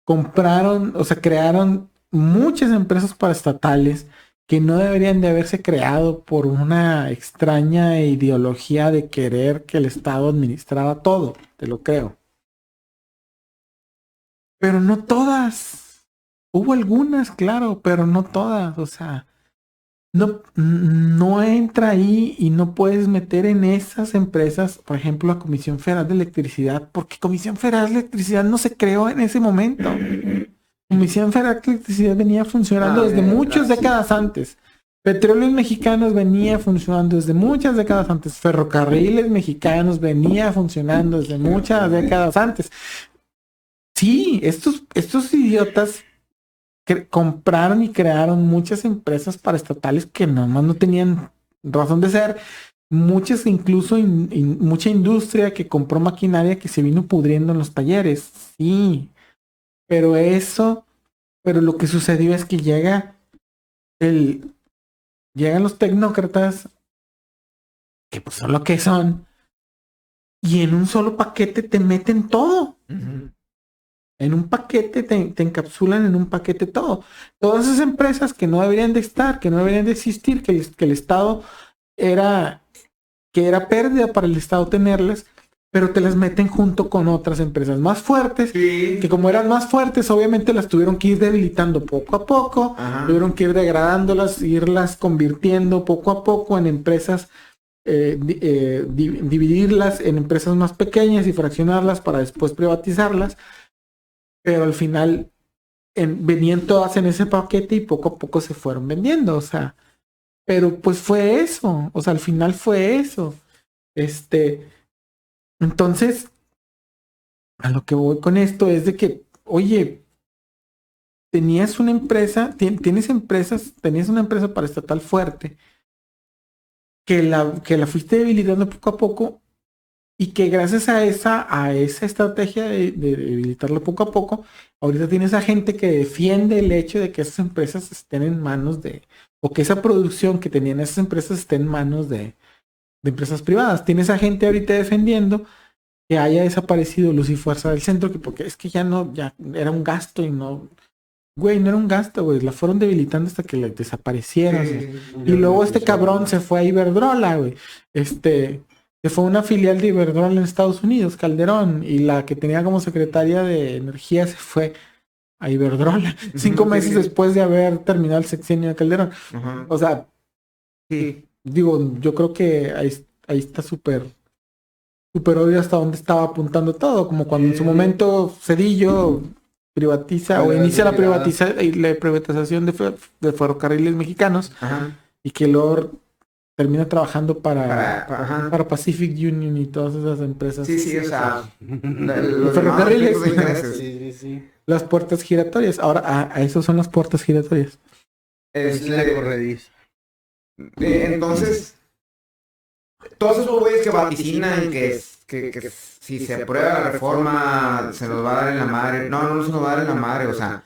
compraron, o sea, crearon muchas empresas paraestatales que no deberían de haberse creado por una extraña ideología de querer que el Estado administrara todo, te lo creo. Pero no todas. Hubo algunas, claro, pero no todas, o sea, no entra ahí y no puedes meter en esas empresas, por ejemplo, la Comisión Federal de Electricidad, porque Comisión Federal de Electricidad no se creó en ese momento. Comisión Federal de Electricidad venía funcionando desde muchas décadas antes. Petróleos Mexicanos venía funcionando desde muchas décadas antes. Ferrocarriles Mexicanos venía funcionando desde muchas décadas antes. Sí, estos idiotas compraron y crearon muchas empresas paraestatales que nomás no tenían razón de ser. Muchas, incluso mucha industria que compró maquinaria que se vino pudriendo en los talleres. Sí, pero lo que sucedió es que llegan los tecnócratas, que pues son lo que son, y en un solo paquete te meten todo. En un paquete te encapsulan en un paquete todo. Todas esas empresas que no deberían de estar, que no deberían de existir, que el Estado era pérdida para el Estado tenerlas, pero te las meten junto con otras empresas más fuertes, que como eran más fuertes, obviamente las tuvieron que ir debilitando poco a poco, tuvieron que ir degradándolas, irlas convirtiendo poco a poco en empresas, dividirlas en empresas más pequeñas y fraccionarlas para después privatizarlas. Pero al final venían todas en ese paquete y poco a poco se fueron vendiendo, o sea, pero pues fue eso, o sea, al final fue eso. Entonces, a lo que voy con esto es de que, oye, tenías una empresa, tenías una empresa paraestatal fuerte que la fuiste debilitando poco a poco. Y que gracias a esa estrategia de debilitarlo poco a poco, ahorita tienes a gente que defiende el hecho de que esas empresas estén en manos o que esa producción que tenían esas empresas esté en manos de empresas privadas. Tienes a gente ahorita defendiendo que haya desaparecido Luz y Fuerza del Centro, porque es que ya era un gasto y no... Güey, no era un gasto, güey. La fueron debilitando hasta que la desaparecieron. Y luego este cabrón se fue a Iberdrola, güey. Que fue una filial de Iberdrola en Estados Unidos, Calderón, y la que tenía como secretaria de energía se fue a Iberdrola 5 meses después de haber terminado el sexenio de Calderón. O sea, digo, yo creo que ahí está súper obvio hasta dónde estaba apuntando todo, como cuando en su momento Cedillo privatiza o inicia la privatización de ferrocarriles mexicanos y que luego termina trabajando para Pacific Union y todas esas empresas. Sí, o sea, los ferrocarriles. Sí. Las puertas giratorias. Ahora, a eso son las puertas giratorias. Es la corrediza. Entonces, todos esos güeyes que vaticinan que si se aprueba la reforma se nos va a dar en la madre. No se nos va a dar en la madre, o sea,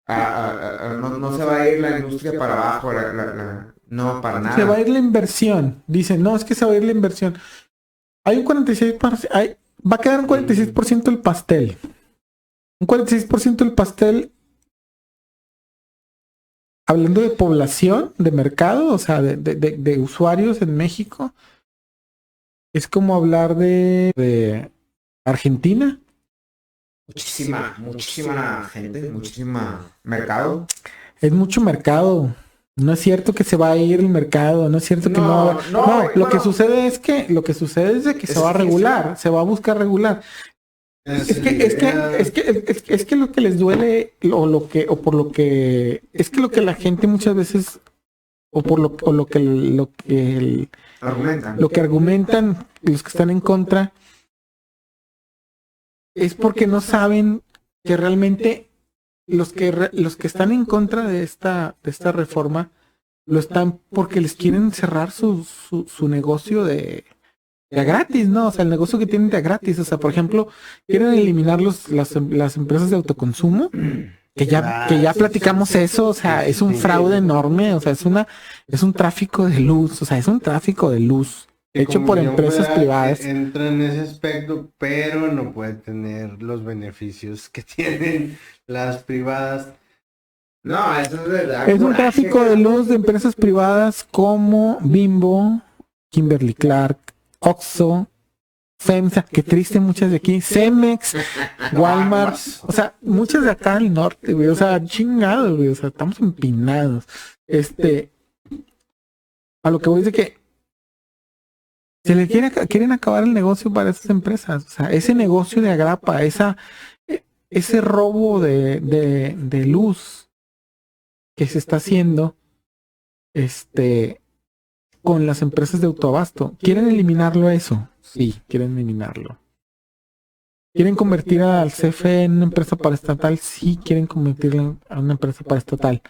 no se va a ir la industria para abajo, no, para nada. Se va a ir la inversión. Dicen, no, es que se va a ir la inversión. Hay un 46%, va a quedar un 46% del pastel. Un 46% del pastel, hablando de población, de mercado, o sea, de usuarios en México, es como hablar de Argentina. Muchísima gente, muchísima mercado. Es mucho mercado. No es cierto que se va a ir el mercado, no es cierto que no. Lo que sucede es que se va a regular, se va a buscar regular. Es que lo que les duele lo que la gente muchas veces lo que argumentan los que están en contra es porque no saben que realmente los que están en contra de esta reforma lo están porque les quieren cerrar su negocio de gratis, ¿no? O sea, el negocio que tienen de gratis. O sea, por ejemplo, quieren eliminar las empresas de autoconsumo, que ya platicamos eso. O sea, es un fraude enorme. O sea, es un tráfico de luz. O sea, es un tráfico de luz hecho por empresas privadas. Entra en ese aspecto, pero no puede tener los beneficios que tienen las privadas. No, eso es verdad. Es un tráfico de luz de empresas privadas como Bimbo, Kimberly Clark, Oxxo, FEMSA, que triste muchas de aquí, Cemex, Walmart, o sea, muchas de acá del norte, güey, o sea, chingados, güey, o sea, estamos empinados. A lo que voy es de que se le quieren acabar el negocio para esas empresas, o sea, ese negocio de agrapa, ese robo de luz que se está haciendo con las empresas de autoabasto. ¿Quieren eliminarlo eso? Sí, quieren eliminarlo. ¿Quieren convertir al CFE en una empresa paraestatal? Sí, quieren convertirla en una empresa paraestatal.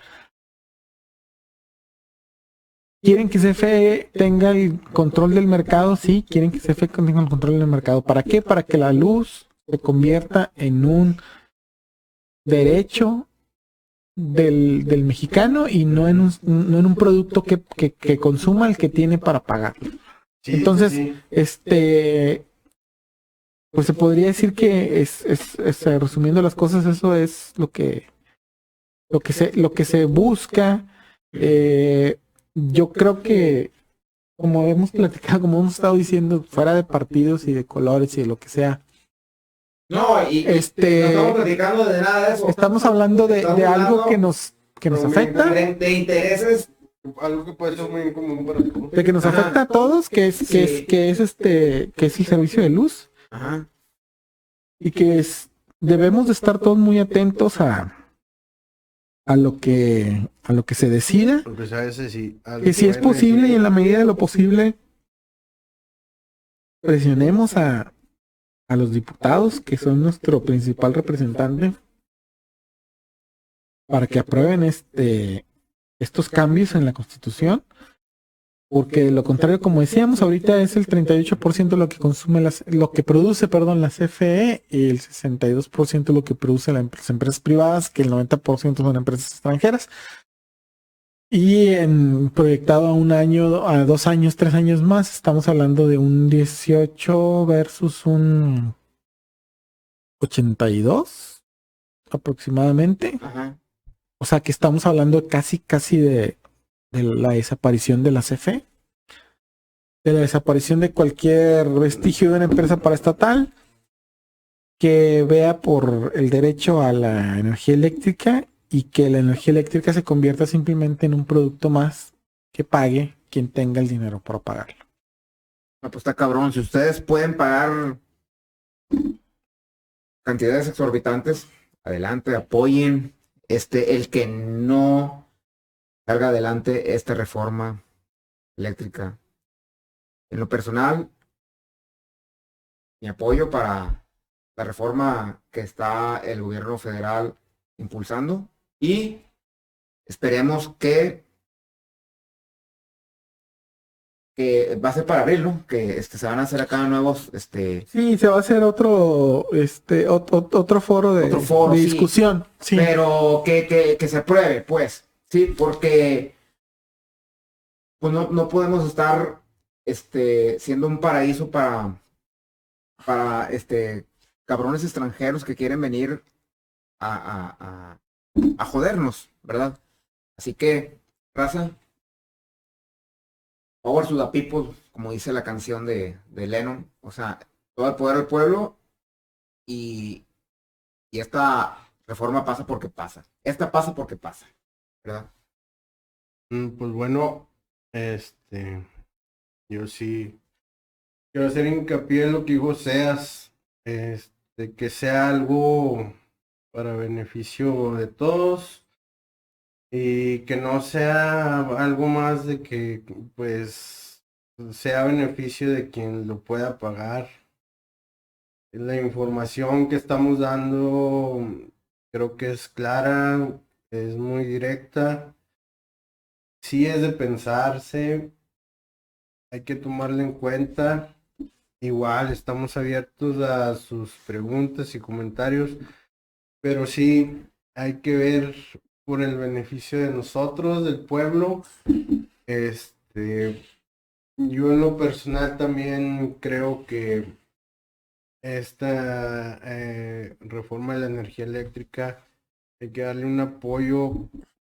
¿Quieren que CFE tenga el control del mercado? Sí, quieren que CFE tenga el control del mercado. ¿Para qué? Para que la luz se convierta en un derecho del mexicano y no en un producto que consuma el que tiene para pagarlo. Sí, Entonces, sí. pues se podría decir que resumiendo las cosas, eso es lo que se busca. Yo creo que, como hemos platicado, como hemos estado diciendo, fuera de partidos y de colores y de lo que sea, No, y no estamos platicando de nada de eso. estamos hablando de algo que nos afecta, De intereses. Algo que puede ser muy común para todos. de que nos afecta a todos, que es el servicio de luz. Ajá. Y que debemos de estar todos muy atentos a lo que se decida, Porque a veces sí, que si es posible y en la medida de lo posible presionemos a los diputados, que son nuestro principal representante, para que aprueben estos cambios en la Constitución, porque de lo contrario, como decíamos, ahorita es el 38% lo que consume lo que produce, la CFE, y el 62% lo que produce las empresas privadas, que el 90% son empresas extranjeras. Y proyectado a 1 año, a 2 años, 3 años más, estamos hablando de un 18 versus un 82 aproximadamente. Ajá. O sea que estamos hablando casi de la desaparición de la CFE, de la desaparición de cualquier vestigio de una empresa paraestatal que vea por el derecho a la energía eléctrica y que la energía eléctrica se convierta simplemente en un producto más que pague quien tenga el dinero para pagarlo. No, pues está cabrón. Si ustedes pueden pagar cantidades exorbitantes, adelante, apoyen el que no salga adelante esta reforma eléctrica. En lo personal, mi apoyo para la reforma que está el gobierno federal impulsando y esperemos que va a ser para abril, ¿no? Que se van a hacer acá nuevos, Sí, se va a hacer otro foro de sí, discusión. Sí. Pero que se apruebe, pues, sí, porque pues no podemos estar siendo un paraíso para cabrones extranjeros que quieren venir a jodernos, ¿verdad? Así que, raza, power to the people, como dice la canción de Lennon, o sea, todo el poder al pueblo y esta reforma pasa porque pasa. Esta pasa porque pasa, ¿verdad? Pues bueno, yo sí quiero hacer hincapié en lo que dijo Seas, que sea algo para beneficio de todos y que no sea algo más de que pues sea beneficio de quien lo pueda pagar. La información que estamos dando creo que es clara, es muy directa, sí es de pensarse, hay que tomarla en cuenta. Igual estamos abiertos a sus preguntas y comentarios, pero sí hay que ver por el beneficio de nosotros, del pueblo. Yo en lo personal también creo que esta reforma de la energía eléctrica hay que darle un apoyo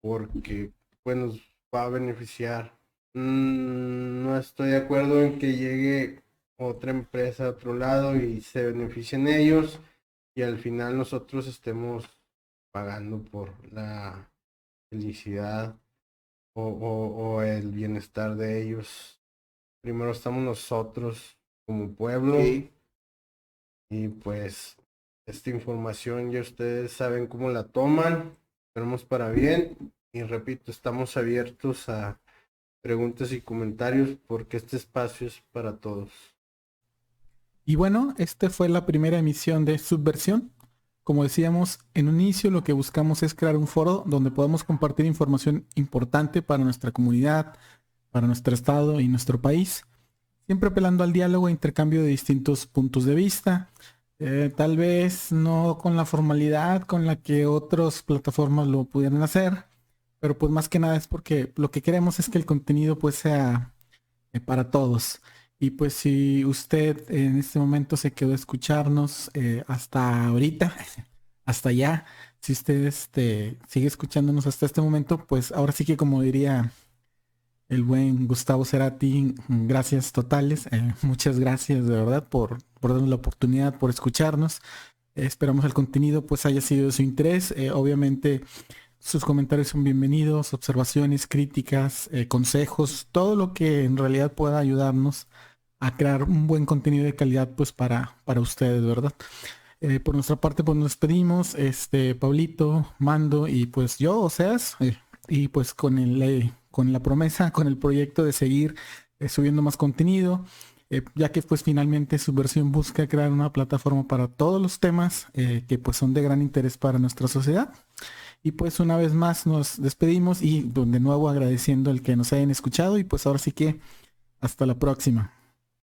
porque pues nos va a beneficiar. No estoy de acuerdo en que llegue otra empresa a otro lado y se beneficien ellos y al final nosotros estemos pagando por la felicidad o el bienestar de ellos. Primero estamos nosotros como pueblo. Sí. Y pues esta información ya ustedes saben cómo la toman. Esperemos para bien. Y repito, estamos abiertos a preguntas y comentarios porque este espacio es para todos. Y bueno, esta fue la primera emisión de Subversión. Como decíamos en un inicio, lo que buscamos es crear un foro donde podamos compartir información importante para nuestra comunidad, para nuestro estado y nuestro país, siempre apelando al diálogo e intercambio de distintos puntos de vista. Tal vez no con la formalidad con la que otras plataformas lo pudieran hacer, pero pues más que nada es porque lo que queremos es que el contenido pues sea para todos. Y pues si usted en este momento se quedó a escucharnos hasta ahorita, hasta allá, si usted sigue escuchándonos hasta este momento, pues ahora sí que como diría el buen Gustavo Cerati, gracias totales, muchas gracias de verdad por darnos la oportunidad, por escucharnos. Esperamos el contenido pues haya sido de su interés. Obviamente sus comentarios son bienvenidos, observaciones, críticas, consejos, todo lo que en realidad pueda ayudarnos a crear un buen contenido de calidad pues para ustedes, ¿verdad? Por nuestra parte pues nos despedimos, Pablito, Mando y pues yo, Oseas, y pues con la promesa, con el proyecto de seguir subiendo más contenido, ya que pues finalmente Subversión busca crear una plataforma para todos los temas que pues son de gran interés para nuestra sociedad. Y pues una vez más nos despedimos y de nuevo agradeciendo el que nos hayan escuchado y pues ahora sí que hasta la próxima.